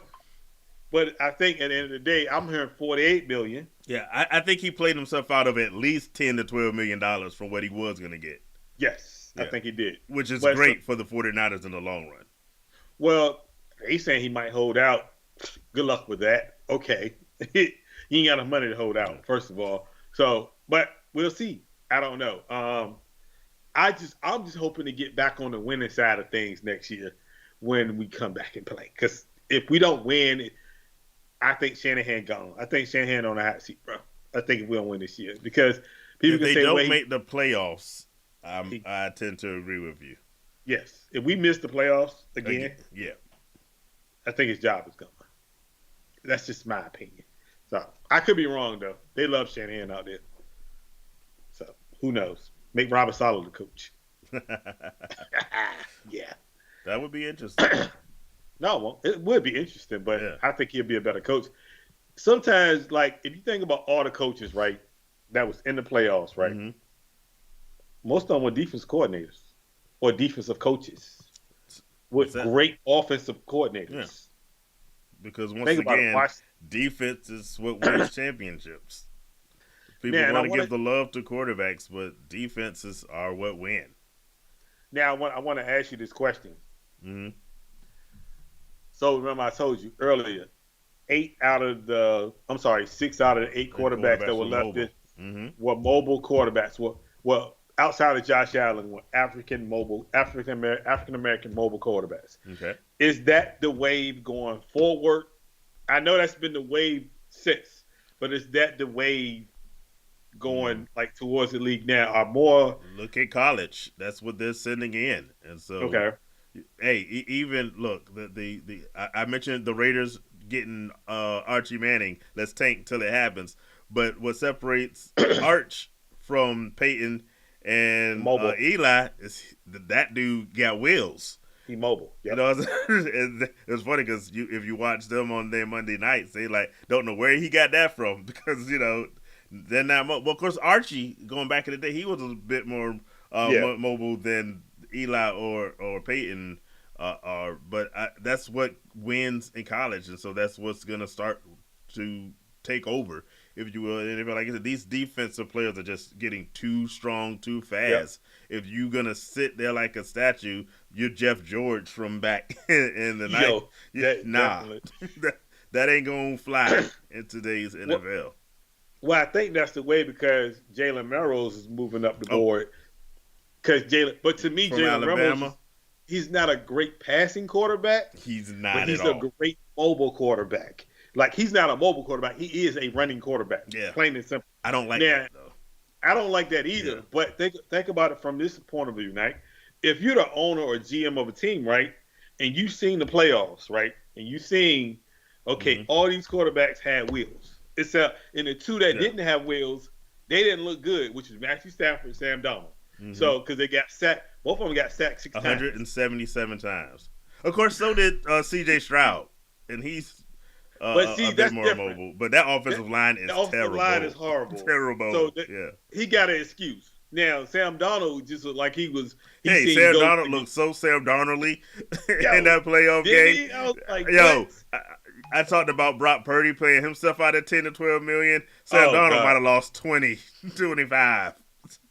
but I think at the end of the day, I'm hearing $48 million. Yeah, I think he played himself out of at least $10 to $12 million from what he was going to get, Yes, I Yeah. think he did. which is But great for the 49ers in the long run. Well, he's saying he might hold out. Good luck with that. Okay, you ain't got enough money to hold out. First of all, so but we'll see. I don't know. I'm just hoping to get back on the winning side of things next year when we come back and play. Because if we don't win, I think Shanahan gone. I think Shanahan on the hot seat, bro. I think we don't win this year because people If can they say, don't "Wait, make the playoffs, I tend to agree with you. yes." If we miss the playoffs again, Yeah. I think his job is gone. That's just my opinion. So I could be wrong though. They love Shanahan out there. So who knows? Make Robert Sala the coach. Yeah. That would be interesting. No, well, it would be interesting, but Yeah. I think he'll be a better coach. Sometimes, like if you think about all the coaches, right, that was in the playoffs, right? Mhm. Most of them were defense coordinators or defensive coaches with What's that? great offensive coordinators. Yeah. Because once Think about it. again, Watch, defense is what wins championships. People Yeah, and I want to wanna- give the love to quarterbacks, but defenses are what win. now, I want to ask you this question. Hmm. So remember, I told you earlier, 6 out of the 8 quarterbacks that were left mobile. Hmm. were mobile quarterbacks. Well, outside of Josh Allen were African American mobile quarterbacks. Okay. Is that the wave going forward? I know that's been the wave since, but is that the wave going like towards the league now? Are more Look at college. That's what they're sending in, and so okay? hey, even look I mentioned the Raiders getting Archie Manning. Let's tank till it happens. But what separates Arch from Peyton and Eli is that dude got wheels. He mobile. Yep. You know, it's funny because if you watch them on their Monday nights, they like don't know where he got that from because they're not mobile. Well, of course, Archie going back in the day, he was a bit more mobile than Eli or Peyton are. But that's what wins in college, and so that's what's gonna start to take over, if you will. And like I said, these defensive players are just getting too strong, too fast. Yep. If you're gonna sit there like a statue, you're Jeff George from back in the night. Nah, that ain't gonna fly in today's NFL. Well, I think that's the way because Jalen Melrose is moving up the board. Because but to me, Jalen Melrose, he's not a great passing quarterback. He's not, but he's at all. a great mobile quarterback. Like, he's not a mobile quarterback. He is a running quarterback. Yeah. Plain and simple. I don't like that, though. I don't like that either. Yeah. But think about it from this point of view, right? If you're the owner or GM of a team, right, and you've seen the playoffs, right, and you've seen, all these quarterbacks had wheels. Except in the two that didn't have wheels, they didn't look good, which is Matthew Stafford and Sam Darnold. Mm-hmm. So, because they got sacked, both of them got sacked 6 times. 177 times. Of course, so did C.J. Stroud, and he's but see, a bit more mobile. But that offensive line is terrible. The offensive line is horrible. Terrible. So he got an excuse. Now, Sam Darnold just looked like he was. Sam Darnold looked so Sam Darnoldly in that playoff game. I was like, I talked about Brock Purdy playing himself out of 10 to 12 million. Sam Darnold might have lost 20, 25.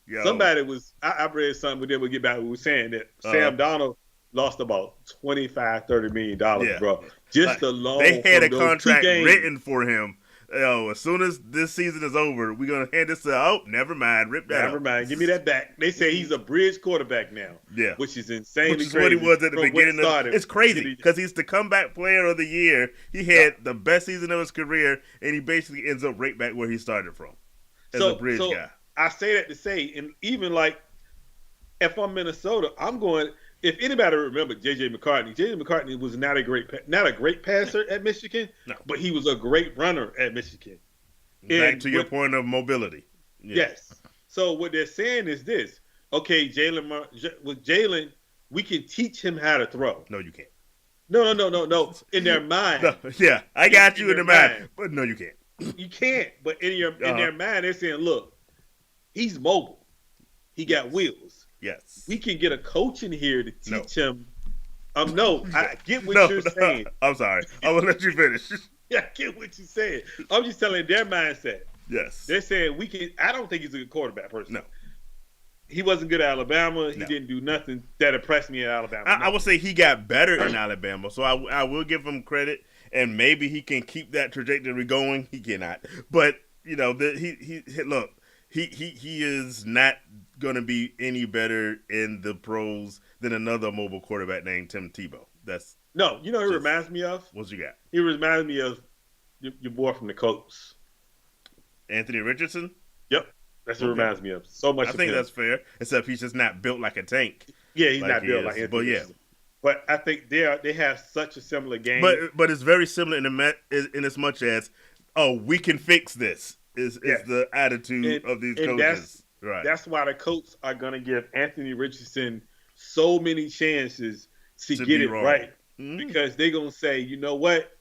Yo. Somebody was. I read something, but then we'll get back. We were saying that Sam Darnold lost about $25-30 million, bro. Just alone. They had a contract written for him. As soon as this season is over, we're gonna hand this to. Never mind. Rip that. Never mind. Give me that back. They say he's a bridge quarterback now. Yeah, which is insanely Which is crazy. what he was at the beginning. It's crazy because he's the comeback player of the year. He had the best season of his career, and he basically ends up right back where he started from as a bridge guy. I say that to say, and even like if I'm Minnesota, I'm going. If anybody remember JJ McCartney was not a great passer at Michigan, but he was a great runner at Michigan. Back to your point of mobility. Yeah. Yes. So what they're saying is this: okay, Jalen, we can teach him how to throw. No, you can't. No. In their mind. No, yeah, I got you in their mind, but no, you can't. You can't. But in their mind, they're saying, look, he's mobile. He got wheels. Yes. We can get a coach in here to teach him. No, I get what you're saying. I'm sorry. I will let you finish. Yeah, I get what you're saying. I'm just telling their mindset. Yes. They're saying we can. I don't think he's a good quarterback person. No. He wasn't good at Alabama. He didn't do nothing that impressed me at Alabama. I would say he got better in Alabama, so I will give him credit, and maybe he can keep that trajectory going. He cannot. But, he is not going to be any better in the pros than another mobile quarterback named Tim Tebow. He reminds me of? What you got? He reminds me of your boy from the Colts. Anthony Richardson? Yep. That's what it reminds me of. So much. I think that's fair, except he's just not built like a tank. Yeah, he's not built like Anthony Richardson. But I think they have such a similar game. But it's very similar in as much as, we can fix this. Is the attitude of these coaches. That's why the Colts are going to give Anthony Richardson so many chances to get it right. Mm-hmm. Because they're going to say, you know what?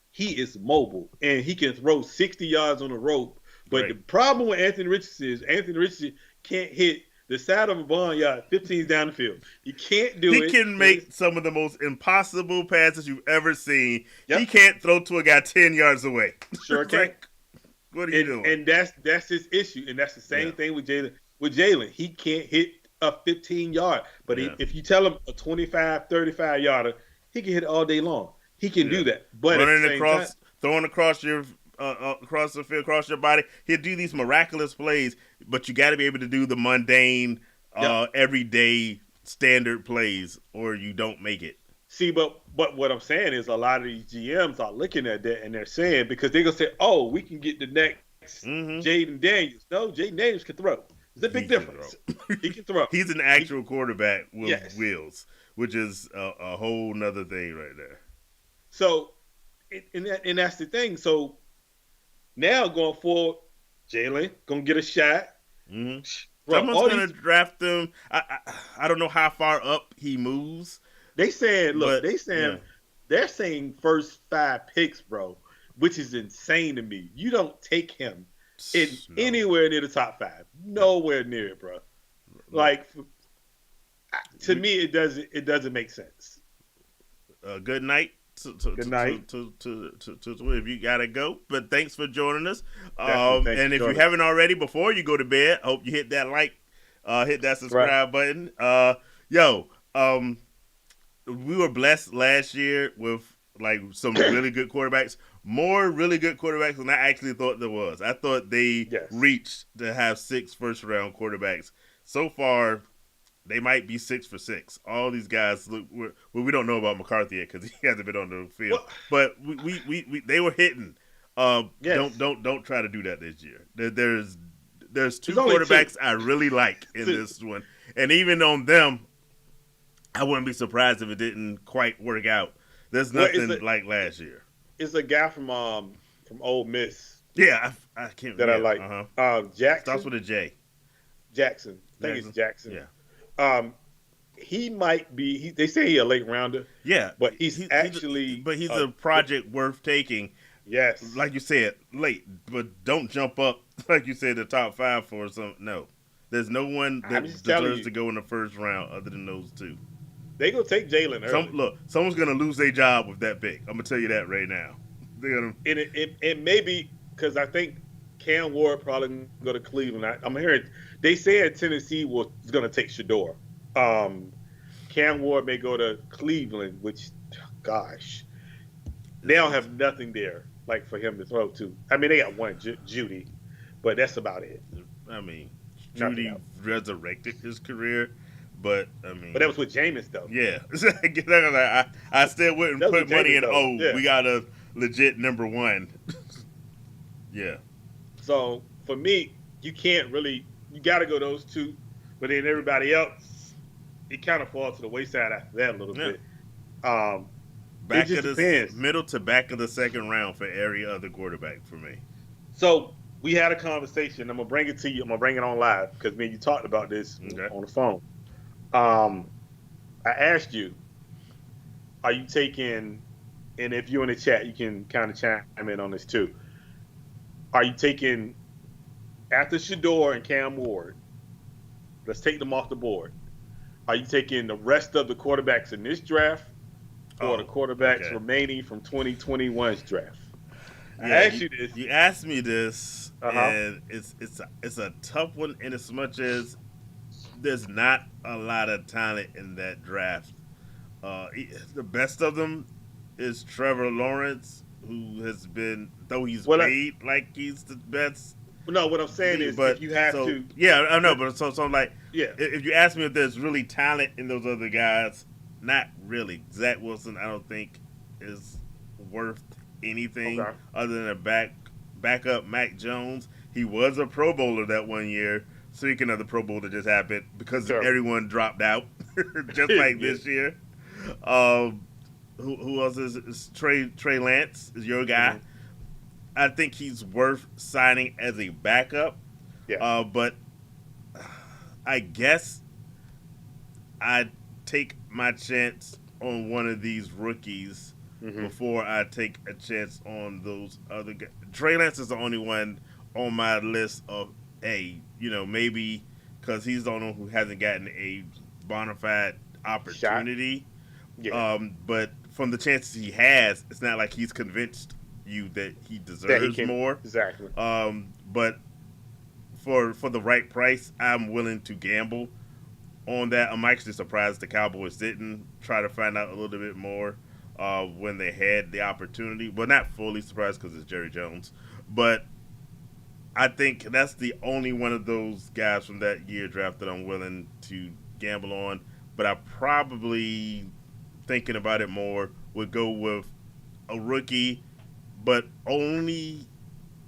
He is mobile, and he can throw 60 yards on a rope. But the problem with Anthony Richardson is Anthony Richardson can't hit the side of a barnyard 15 down the field. He can't do it. He can make some of the most impossible passes you've ever seen. Yep. He can't throw to a guy 10 yards away. Sure can't. What are you doing? And that's his issue. And that's the same thing with Jalen. With Jalen, he can't hit a 15-yard. But if you tell him a 25, 35-yarder, he can hit it all day long. He can do that. But running across, throwing across your across the field, across your body, he'll do these miraculous plays. But you got to be able to do the mundane Yep. everyday standard plays, or you don't make it. See, but what I'm saying is a lot of these GMs are looking at that and they're saying because they're gonna say, "Oh, we can get the next Mm-hmm. Jaden Daniels." No, Jaden Daniels can throw. There's a big difference. He can throw. He's an actual quarterback with Yes. wheels, which is a whole nother thing right there. So, and that's the thing. So now going forward, Jalen gonna get a shot. Mm-hmm. Bro, Someone's gonna draft him. I don't know how far up he moves. They saying, look, yeah. they're saying first 5 picks, bro, which is insane to me. You don't take him anywhere near the top 5, nowhere near it, bro. Like, to me, it doesn't make sense. Good night. Good night. To if you gotta go, but thanks for joining us. And if you haven't already, before you go to bed, hope you hit that like, hit that subscribe button. We were blessed last year with like some really good quarterbacks, more really good quarterbacks than I actually thought there was. I thought they reached to have 6 first-round quarterbacks. So far, they might be 6 for 6. All these guys look. We don't know about McCarthy yet because he hasn't been on the field. But we they were hitting. Don't try to do that this year. There's 2 quarterbacks I really like in this one, and even on them, I wouldn't be surprised if it didn't quite work out. There's nothing like last year. It's a guy from Ole Miss. Yeah, I can't. That I like. Jackson starts with a J. Jackson. I think it's Jackson. Yeah. He might be. They say he's a late rounder. Yeah, but he's a project worth taking. Yes, like you said, late, but don't jump up like you said the top 5 for some. No, there's no one that deserves to go in the first round other than those 2. They gonna take Jalen early. Someone's gonna lose their job with that pick. I'm gonna tell you that right now. They're gonna. And it may be because I think Cam Ward probably gonna go to Cleveland. I'm hearing they said Tennessee is gonna take Shador. Cam Ward may go to Cleveland, which, gosh, they don't have nothing there like for him to throw to. I mean, they got one Judy, but that's about it. I mean, Judy resurrected his career. But that was with Jameis though. Yeah, I still wouldn't put money in. We got a legit number 1. Yeah. So for me, you can't really. You got to go those 2, but then everybody else, it kind of falls to the wayside after that a little bit. Back of the middle to back of the second round for every other quarterback for me. So we had a conversation. I'm gonna bring it to you. I'm gonna bring it on live because me and you talked about this on the phone. I asked you, are you taking, and if you're in the chat, you can kind of chime in on this too. Are you taking, after Shador and Cam Ward, let's take them off the board. Are you taking the rest of the quarterbacks in this draft or the quarterbacks remaining from 2021's draft? I asked you this. You asked me this, and it's a tough one in as much as there's not a lot of talent in that draft. The best of them is Trevor Lawrence, who has been, though he's paid like he's the best. No, what I'm saying is, if you have to. Yeah, I know, but so I'm like, if you ask me if there's really talent in those other guys, not really. Zach Wilson, I don't think is worth anything other than a backup Mac Jones. He was a Pro Bowler that one year. Speaking of the Pro Bowl that just happened, because everyone dropped out, just like this year. Who else is Trey Lance is your guy? Mm-hmm. I think he's worth signing as a backup. Yeah. But I guess I'd take my chance on one of these rookies before I take a chance on those other guys. Trey Lance is the only one on my list of maybe because he's the only one who hasn't gotten a bona fide opportunity. Yeah. But from the chances he has, it's not like he's convinced you that he deserves more. Exactly. But for the right price, I'm willing to gamble on that. I'm actually surprised the Cowboys didn't try to find out a little bit more when they had the opportunity. Well, not fully surprised because it's Jerry Jones, but I think that's the only one of those guys from that year draft that I'm willing to gamble on. But I probably, thinking about it more, would go with a rookie, but only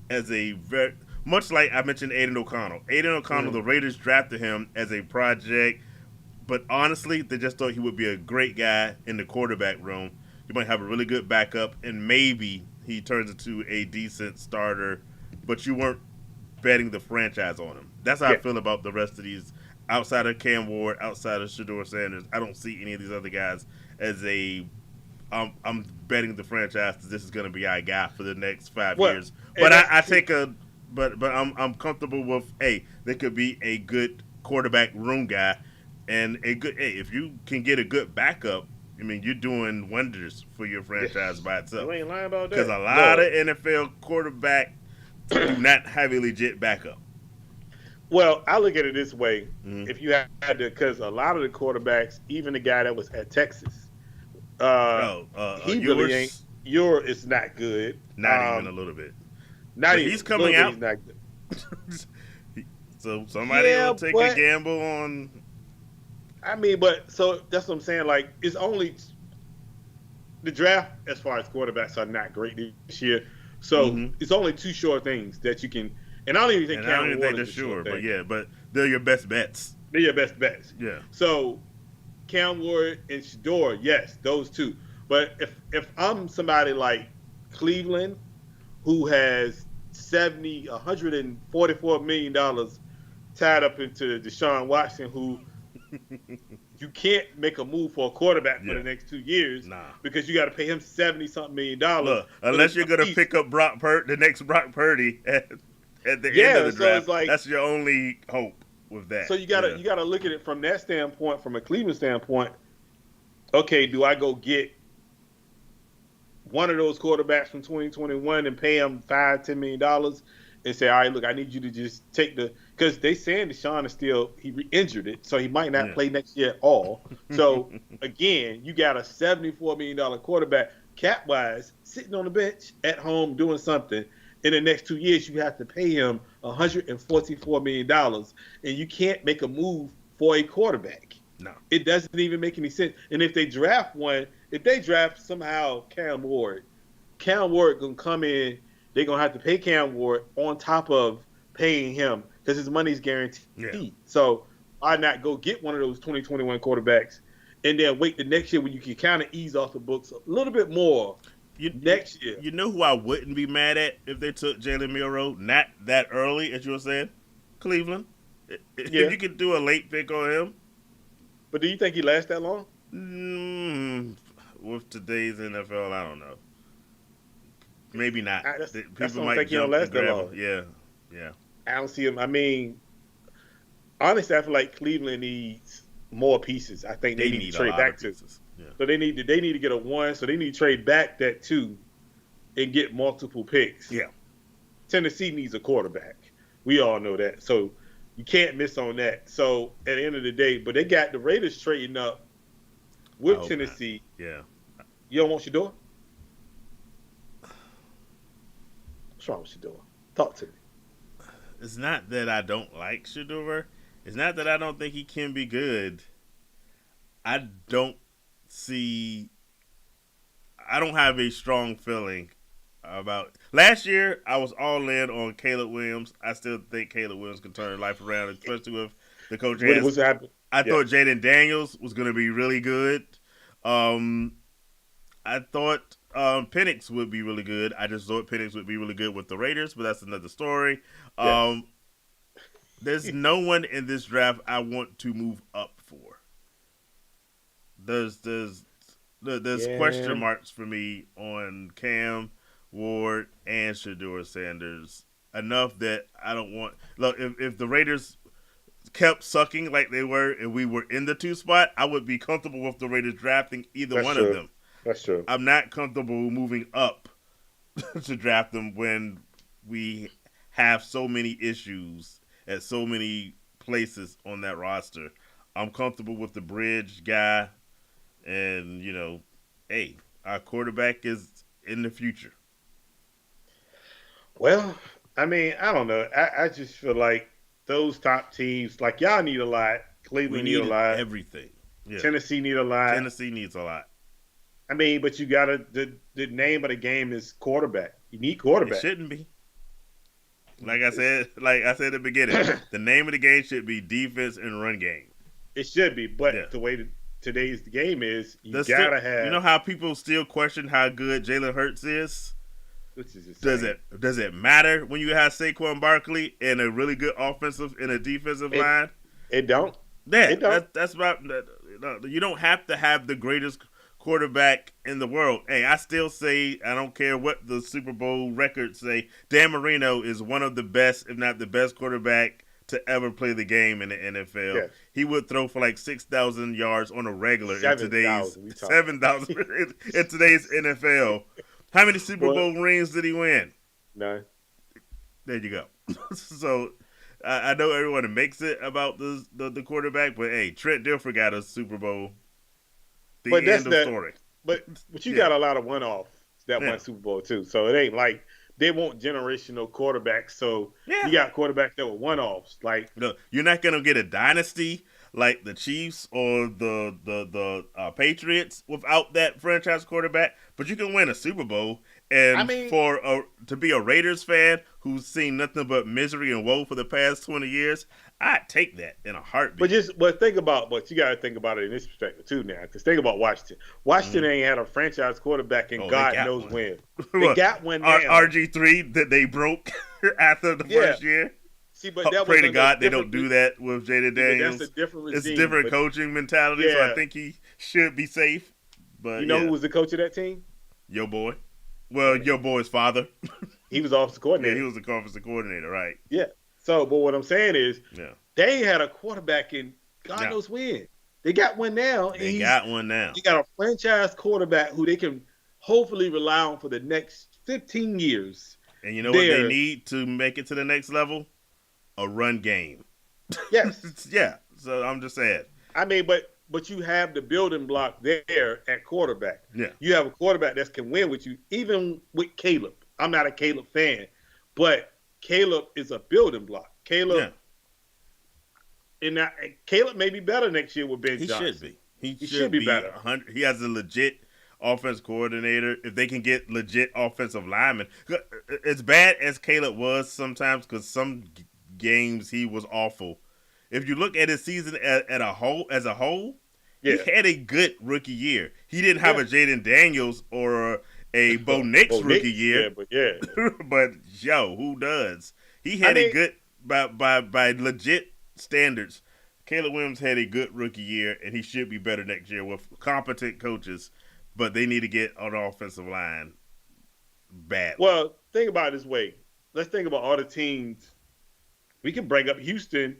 as a very much like I mentioned Aiden O'Connell. Aiden O'Connell, the Raiders drafted him as a project, but honestly, they just thought he would be a great guy in the quarterback room. You might have a really good backup, and maybe he turns into a decent starter, but you weren't betting the franchise on him. That's how I Yeah. feel about the rest of these. Outside of Cam Ward, outside of Shador Sanders, I don't see any of these other guys as a I'm betting the franchise that this is going to be our guy for the next five Well, years. and But I, that's I see, take a but I'm comfortable with hey, they could be a good quarterback room guy and a good hey if you can get a good backup. I mean, you're doing wonders for your yeah, franchise by you itself. ain't lying about Because that. a lot of Lord. NFL quarterback do not have a legit backup. Well, I look at it this way: Mm-hmm. if you had to, because a lot of the quarterbacks, even the guy that was at Texas, uh, he really ain't. Yours, Your is not good. not even a little bit. Not But even he's a little coming bit. out. He's not good. So somebody will Yeah, take a but gamble on. I mean, but so that's what I'm saying. Like, it's only the draft as far as quarterbacks are not great this year. So Mm-hmm. it's only two sure things that you can. And I don't even think And I don't Cam even Ward think is they're a sure sure, but thing. yeah, but they're your best bets. They're your best bets. Yeah. So Cam Ward and Shador, yes, those two. But if I'm somebody like Cleveland, who has 144 million dollars tied up into Deshaun Watson, who you can't make a move for a quarterback for Yeah. the next 2 years Nah. because you got to pay him 70-something million dollars Look, for the unless you're gonna piece. pick up the next Brock Purdy at the end of Yeah, the so draft, it's like, that's your only hope with that. so you gotta Yeah. you gotta look at it from that standpoint, from a Cleveland standpoint. Okay, do I go get one of those quarterbacks from 2021 and pay him $5-10 million and say, all right, look, I need you to just take because they saying Deshaun is still he re-injured it, so he might not Yeah. play next year at all. So again, you got a $74 million quarterback cap wise sitting on the bench at home doing something. In the next 2 years, you have to pay him $144 million, and you can't make a move for a quarterback. No. It doesn't even make any sense. And if they draft one, if they draft somehow Cam Ward gonna come in. They're gonna have to pay Cam Ward on top of paying him because his money's Yeah. guaranteed. So why not go get one of those 2021 quarterbacks and then wait the next year when you can kind of ease off the books a little bit more You next year? you know who I wouldn't be mad at if they took Jalen Milroe not that early, as you were saying, Cleveland. If Yeah, you could do a late pick on him, but do you think he lasts that long? with today's NFL, I don't know. Maybe not. That's People what I might think he don't jump and last that grab long. him. Yeah, yeah, I don't see him. I mean, honestly, I feel like Cleveland needs more pieces. I think they they need to need a trade lot back of to. pieces. Yeah, So they need to get a one. So they need to trade back that two and get multiple picks. yeah. Tennessee needs a quarterback. We all know that. So you can't miss on that. So at the end of the day, but they got the Raiders trading up I with hope not. Tennessee. Yeah. You don't want Shador? What's wrong with Shador? Talk to me. It's not that I don't like Shador. It's not that I don't think he can be good. I don't see. I don't have a strong feeling about. Last year, I was all in on Caleb Williams. I still think Caleb Williams can turn life around, especially with the coach has. What's happening? I Yeah. thought Jaden Daniels was going to be really good. Um, I thought Penix would be really good. I just thought Penix would be really good with the Raiders, but that's another story. Yes. There's no one in this draft I want to move up for. There's Yeah. question marks for me on Cam Ward and Shador Sanders enough that I don't want. Look, if the Raiders kept sucking like they were and we were in the 2 spot, I would be comfortable with the Raiders drafting either That's one of true. them. That's true. I'm not comfortable moving up to draft them when we have so many issues at so many places on that roster. I'm comfortable with the bridge guy, and hey, our quarterback is in the future. Well, I mean, I don't know. I just feel like those top teams, like y'all need a lot. We Cleveland need a needed lot. everything. Yeah, Tennessee need a lot. Tennessee needs a lot. I mean, but you gotta the name of the game is quarterback. You need It quarterback. shouldn't be. Like I said at the beginning, the name of the game should be defense and run game. It should be, Yeah. but the way today's game is, you Still, gotta have. you know how people still question how good Jalen Hurts is? Which is Does it matter when you have Saquon Barkley and a really good offensive and a defensive line? It don't. Yeah, It don't. that's about. You don't have to have the greatest quarterback in the world. Hey, I still say I don't care what the Super Bowl records say. Dan Marino is one of the best, if not the best, quarterback to ever play the game in the NFL. Yeah. He would throw for like 6,000 yards on a regular in today's 7,000 in today's NFL. How many Super Bowl rings did he win? None. There you go. So I know everyone makes it about the quarterback, but hey, Trent Dilfer got a Super Bowl. But end of story. But you got a lot of one-offs that won Super Bowl too. So it ain't like they want generational quarterbacks. So you got quarterbacks that were one-offs. Like, no, you're not gonna get a dynasty like the Chiefs or the Patriots without that franchise quarterback, but you can win a Super Bowl. And to be a Raiders fan who's seen nothing but misery and woe for the past 20 years, I'd take that in a heartbeat. But you got to think about it in this perspective too now. Because think about Washington. Washington ain't had a franchise quarterback in God knows when. They got one now. RG3 that they broke after the first year. See, but that pray to God they don't do that with Jaden Daniels. That's a different regime. It's a different coaching mentality, so I think he should be safe. But you know who was the coach of that team? Your boy. Well, your boy's father. He was offensive coordinator. Yeah, he was the offensive coordinator, right? Yeah. So, but what I'm saying is, they had a quarterback in God knows when. They got one now. They got a franchise quarterback who they can hopefully rely on for the next 15 years. And you know what they need to make it to the next level? A run game. Yes. Yeah. So I'm just saying. I mean, but you have the building block there at quarterback. Yeah. You have a quarterback that can win with you, even with Caleb. I'm not a Caleb fan, but Caleb is a building block. Caleb may be better next year with Ben Johnson. He should be. He should be better. He has a legit offense coordinator. If they can get legit offensive linemen, as bad as Caleb was sometimes, because some games he was awful. If you look at his season as a whole, he had a good rookie year. He didn't have a Jaden Daniels or a Bo Nix rookie year. But who does? He had a good by legit standards. Caleb Williams had a good rookie year, and he should be better next year with competent coaches. But they need to get on the offensive line badly. Well, think about it this way. Let's think about all the teams. We can bring up Houston.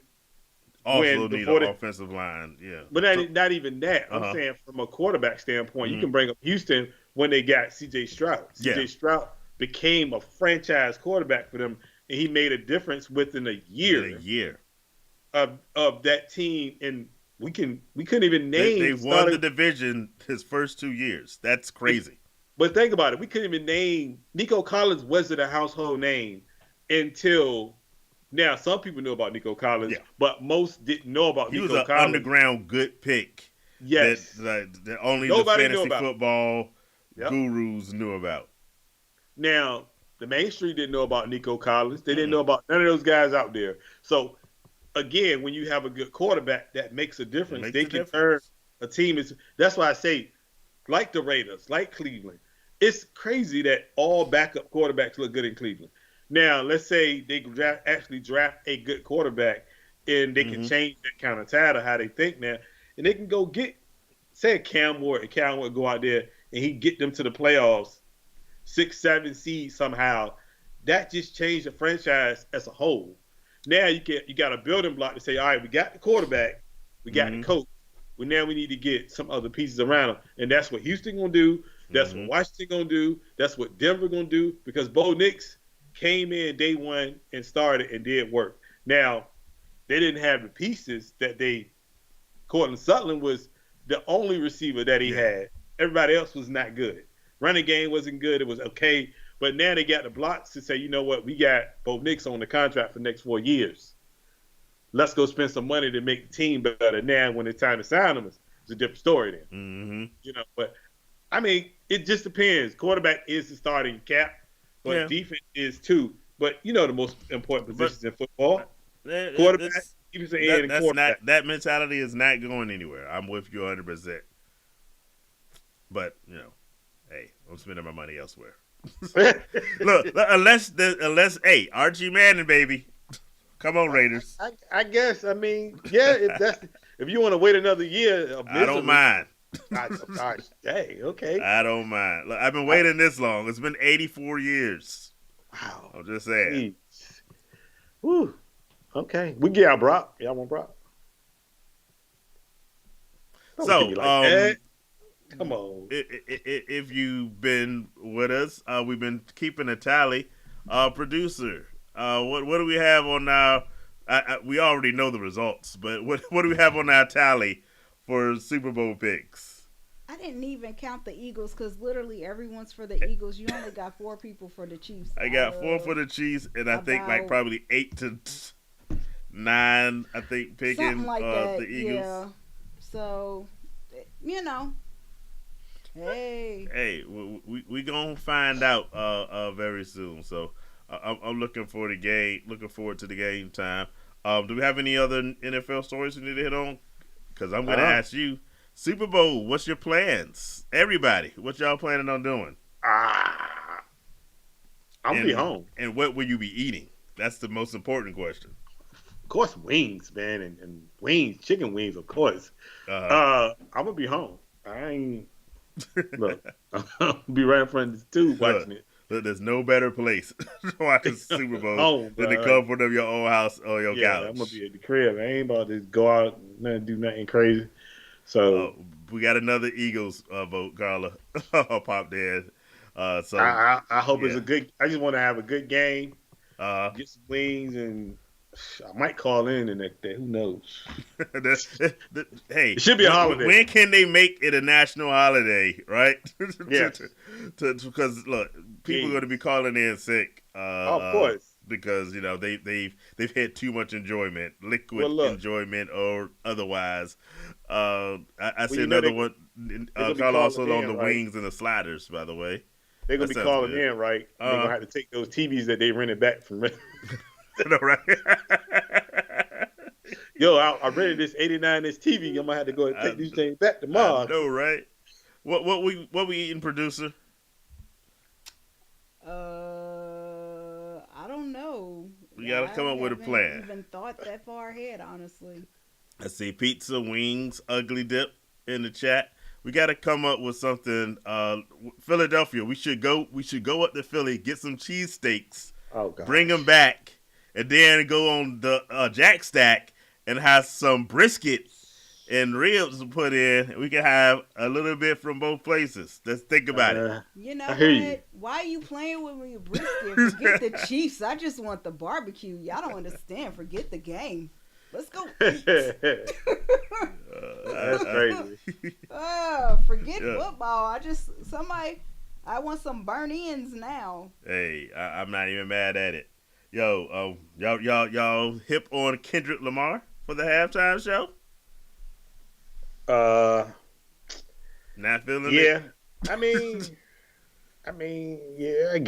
Also need an offensive line, But not even that. I'm saying from a quarterback standpoint, you can bring up Houston when they got C.J. Stroud. C.J. Stroud became a franchise quarterback for them, and he made a difference within a year. Of that team, and we couldn't even name. They won the division his first 2 years. That's crazy. But think about it. We couldn't even name. Nico Collins wasn't a household name until. Now, some people knew about Nico Collins, but most didn't know about Nico Collins. He was an underground good pick. Yes. That only Nobody the fantasy football gurus knew about. Now, the Main Street didn't know about Nico Collins. They didn't know about none of those guys out there. So, again, when you have a good quarterback, that makes a difference. They can turn a team. That's why I say, like the Raiders, like Cleveland, it's crazy that all backup quarterbacks look good in Cleveland. Now, let's say they actually draft a good quarterback, and they can change that kind of tide of how they think now, and they can go get, say, Cam Ward, and Cam Ward go out there, and he get them to the playoffs, 6-7 seed somehow. That just changed the franchise as a whole. Now you got a building block to say, all right, we got the quarterback, we got the coach, but now we need to get some other pieces around him, and that's what Houston gonna do. That's what Washington gonna do. That's what Denver gonna do, because Bo Nix came in day one and started and did work. Now, they didn't have the pieces that Cortland Sutton was the only receiver that he had. Everybody else was not good. Running game wasn't good. It was okay. But now they got the blocks to say, you know what, we got Bo Nix on the contract for the next 4 years. Let's go spend some money to make the team better. Now, when it's time to sign them, it's a different story then. Mm-hmm. You know, but I mean, it just depends. Quarterback is the starting cap, but defense is too. But you know, the most important positions in football: quarterback, defensive end, and quarterback. That mentality is not going anywhere. I'm with you 100%. But you know, hey, I'm spending my money elsewhere. Look, unless hey, Archie Manning, baby. Come on, Raiders. I guess. I mean, yeah. If you want to wait another year, I don't mind. Hey, okay. I don't mind. Look, I've been waiting this long. It's been 84 years. Wow. I'm just saying. Woo. Okay. We get out Brock. Y'all want Brock? So, come on. If you've been with us, we've been keeping a tally. Producer. What do we have on our? We already know the results, but what do we have on our tally for Super Bowl picks? I didn't even count the Eagles because literally everyone's for the Eagles. You only got 4 people for the Chiefs. I got 4 for the Chiefs, and I think like probably 8 to 9. I think picking like the Eagles. Yeah. So, you know. Hey, we gonna find out very soon. So. I'm looking for the game. Looking forward to the game time. Do we have any other NFL stories we need to hit on? Because I'm going to ask you, Super Bowl. What's your plans? Everybody, what y'all planning on doing? I'm gonna be home. And what will you be eating? That's the most important question. Of course, wings, man, and wings, chicken wings, of course. I'm gonna be home. I ain't look. I'll be right in front of the tube watching it. There's no better place to watch a Super Bowl than the comfort of your own house or your couch. I'm gonna be at the crib. I ain't about to go out and do nothing crazy. So we got another Eagles vote, Carla. Pop Dad. So I hope it's a good. I just want to have a good game. Get some wings, and I might call in and that. Who knows? Hey, it should be a holiday. When can they make it a national holiday? Right? Yes. Because look, people are going to be calling in sick. Of course, because you know they've had too much enjoyment, liquid enjoyment or otherwise. I see another one. Carl also on the wings and the sliders. By the way, they're gonna be calling in, right? They're gonna have to take those TVs that they rented back from. No, right? Yo, I rented this 89-inch TV. I'm gonna have to go and take these things back tomorrow. I know, right? What we eating, producer? I don't know. We gotta come up with a plan. I haven't even thought that far ahead, honestly. I see pizza, wings, ugly dip in the chat. We got to come up with something. Philadelphia, we should go up to Philly, get some cheesesteaks, bring them back, and then go on the Jack Stack and have some brisket and ribs put in. We can have a little bit from both places. Let's think about it. You know what? Why are you playing with me, brisket? Forget the Chiefs. I just want the barbecue. Y'all don't understand. Forget the game. Let's go eat. That's crazy. Forget football. I want some burn ends now. Hey, I'm not even mad at it. Yo, y'all hip on Kendrick Lamar for the halftime show? Not feeling it? Yeah. I mean, yeah, I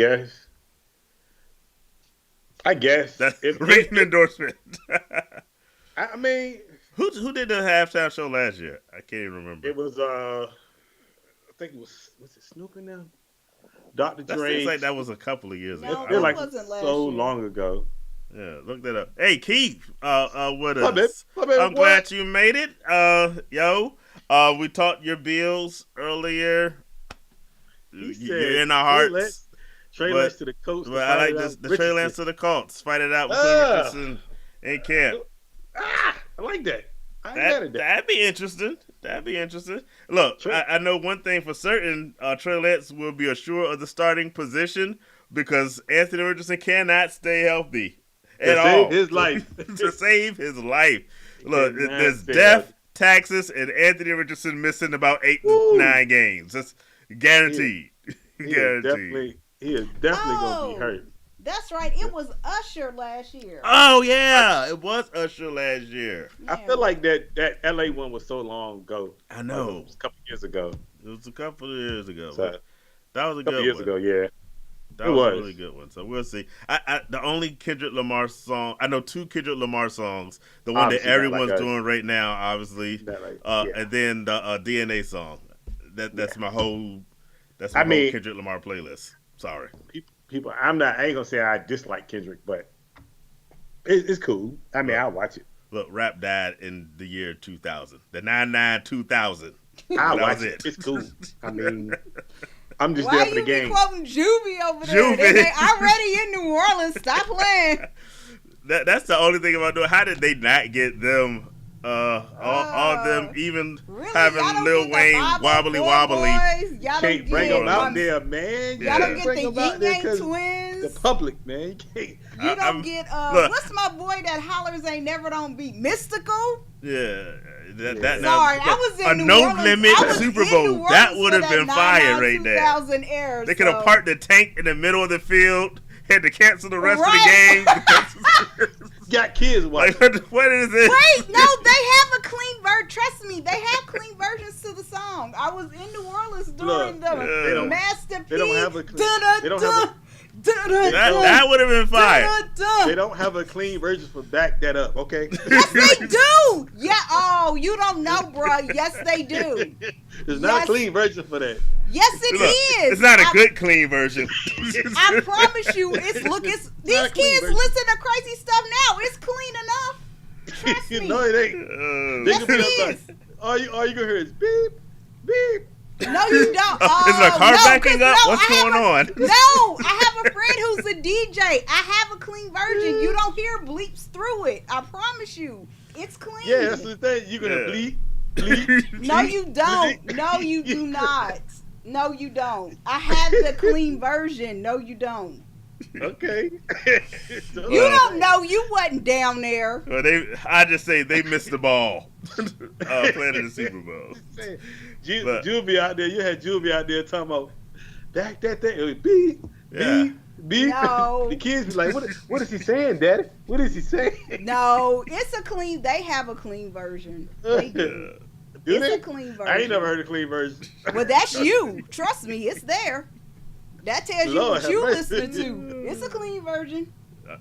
guess. That's a written endorsement. I mean, who did the halftime show last year? I can't even remember. It was I think it was it Snoop and them? Dr. Dre. Seems like that was a couple of years ago. It like wasn't last so year. long ago. Yeah, look that up. Hey, Keith, with My us. bad, I'm glad you made it. We talked your bills earlier. You're in our hearts. Trey Lance to the Colts. But I like this. The Trey Lance to the Colts. Fight it out between Richardson and Camp. I like that. That'd be interesting. Look, I know one thing for certain. Trey Lance will be assured of the starting position because Anthony Richardson cannot stay healthy at all. Save his life. To save his life. Look, there's death, taxes, and Anthony Richardson missing about 8 to 9 games. That's guaranteed. Guaranteed. he is definitely gonna be hurt. That's right. It was Usher last year. Oh yeah, it was Usher last year. I feel like that LA one was so long ago. I know. It was a couple years ago. It was a couple of years ago. So, that was a couple good years one. ago, yeah. That was a really good one. So we'll see. The only Kendrick Lamar song, I know two Kendrick Lamar songs. The one Obviously that everyone's doing right now, obviously, and then the DNA song. That's my whole. That's my whole Kendrick Lamar playlist. Sorry, people. I ain't gonna say I dislike Kendrick, but it's cool. I mean, I'll watch it. Look, rap died in the year 2000. The 99-2000. I'll watch it. It's cool. I mean, I'm just Why there for the game. Why you be quoting Juvie over there? They already in New Orleans. Stop playing. That's the only thing about doing. How did they not get them? All of them, even really? having Lil Wayne wobbly. Y'all can't bring them out there, man. Y'all don't get the Yin Yang Twins. The public, man. You can't. You don't get what's my boy that hollers ain't never don't beat Mystical? Yeah. Sorry, I was in New Orleans. Limit Super Bowl. That would have been fire right there. Era, they could have parked the tank in the middle of the field, had to cancel the rest of the game. Got kids watching. What is it? Wait, no, they have a clean version. Trust me, they have clean versions to the song. I was in New Orleans during the Master P. They don't have a clean. That would have been fire. They don't have a clean version for back that up, okay? Yes, they do. Yeah. Oh, you don't know, bro. Yes, they do. There's not a clean version for that. Yes, it is. It's not a good clean version. I promise you, these kids listen to crazy stuff now. It's clean enough. Trust me. No, it ain't. Yes, it is. All you gonna hear is beep, beep. No, you don't. Is the car backing up? What's going on? No, I have a friend who's a DJ. I have a clean version. You don't hear bleeps through it. I promise you. It's clean. Yeah, that's the thing. You're going to bleep. No, you don't. No, you do not. No, you don't. I have the clean version. No, you don't. Okay. You don't know. You wasn't down there. Well, I just say they missed the ball playing in the Super Bowl. Juvie out there, you had Juvie out there talking about back that thing. It was beep, beep, beep. No. The kids be like, what is he saying, Daddy? What is he saying? No, they have a clean version. They do. It's a clean version. I ain't never heard a clean version. Well, that's you. Trust me, it's there. That tells you what you listening to. It's a clean version.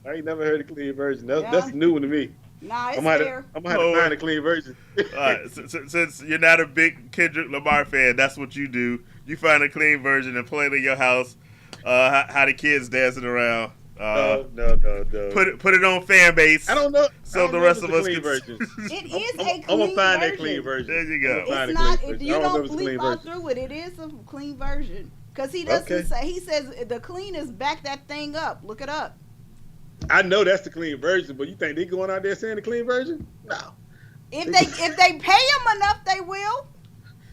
I ain't never heard a clean version. That's a new one to me. Nah, it's there. I'm going to have to find a clean version. All right, since you're not a big Kendrick Lamar fan, that's what you do. You find a clean version and play it in your house. How the kids dancing around. No. Put it on fan base. I don't know. So the rest of us can. Version. It is a clean version. I'm gonna find that clean version. There you go. It's not. You don't bleep out through it. It is a clean version. Because he doesn't say. He says the clean is back that thing up. Look it up. I know that's the clean version, but you think they going out there saying the clean version? No. If they pay them enough, they will.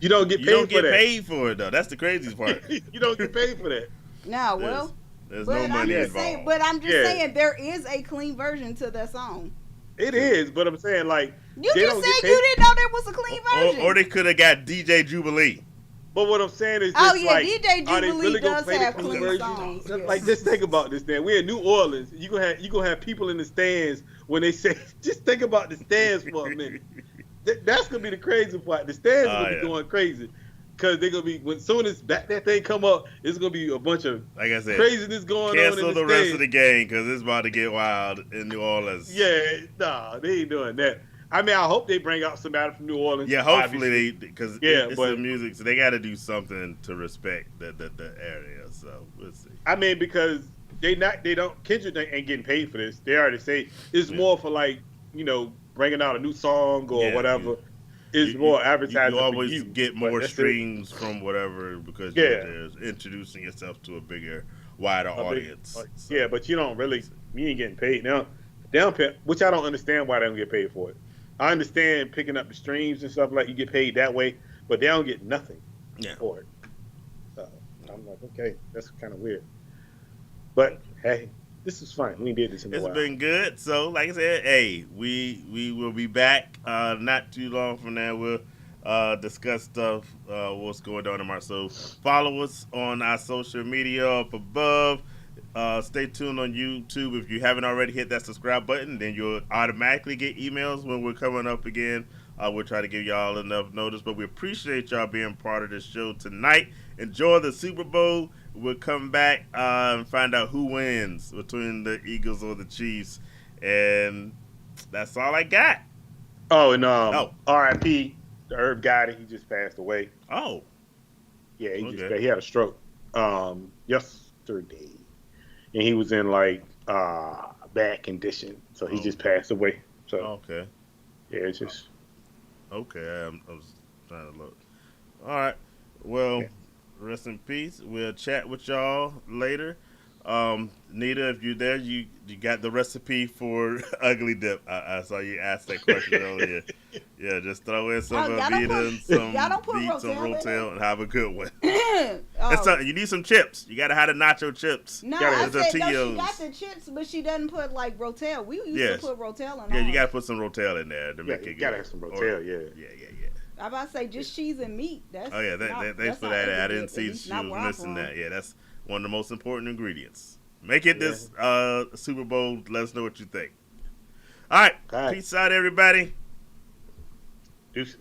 You don't get paid for that. You don't get paid for it though. That's the craziest part. You don't get paid for that. No, well. There's no money involved. But I'm just saying there is a clean version to that song. It is, but I'm saying like you just said you didn't know there was a clean version. Or they could have got DJ Jubilee. But what I'm saying is, DJ Jubilee does have clean songs. Yes. Like, just think about this. Then we're in New Orleans. You gonna have people in the stands when they say, just think about the stands for a minute. That's gonna be the crazy part. The stands are gonna be going crazy because they're gonna be soon as that thing come up, it's gonna be a bunch of craziness going on. Cancel the rest of the game because it's about to get wild in New Orleans. Yeah, nah, they ain't doing that. I mean, I hope they bring out somebody from New Orleans. Yeah, hopefully because it's the music, so they got to do something to respect the area. So we'll see. I mean, because Kendrick ain't getting paid for this. They already say it's more for bringing out a new song or whatever. It's more advertising. You always get more streams from whatever because you're introducing yourself to a bigger, wider audience. Yeah, but you ain't getting paid now. Which I don't understand why they don't get paid for it. I understand picking up the streams and stuff you get paid that way, but they don't get nothing for it. So I'm like, okay, that's kind of weird. But hey, this is fun. We did this in a while. It's been good. So like I said, hey, we will be back not too long from now. discuss stuff, what's going on in March. So follow us on our social media up above. Stay tuned on YouTube. If you haven't already hit that subscribe button, then you'll automatically get emails when we're coming up again. We'll try to give y'all enough notice, but we appreciate y'all being part of this show tonight. Enjoy the Super Bowl. We'll come back and find out who wins between the Eagles or the Chiefs. And that's all I got. Oh, and R.I.P. the Herb Gotti, he just passed away. Oh. Yeah, he had a stroke yesterday. And he was in like bad condition. So he just passed away. So okay. Yeah, it's just okay. I was trying to look. All right. Well, rest in peace. We'll chat with y'all later. Nita, if you're there, you got the recipe for ugly dip. I saw you ask that question earlier. Yeah, just throw in some Velveeta and some beets, some Rotel, and have a good one. You need some chips. You gotta have the nacho chips. No, I said she got the chips, but she doesn't put like Rotel. We used to put Rotel in. Yeah, you gotta put some Rotel in there to make it good. You gotta have some Rotel. Yeah. I'm about to say just cheese and meat. Thanks for that. I didn't see she was missing that. Yeah, that's one of the most important ingredients. Make it this Super Bowl. Let us know what you think. All right. Peace out, everybody. Deuces.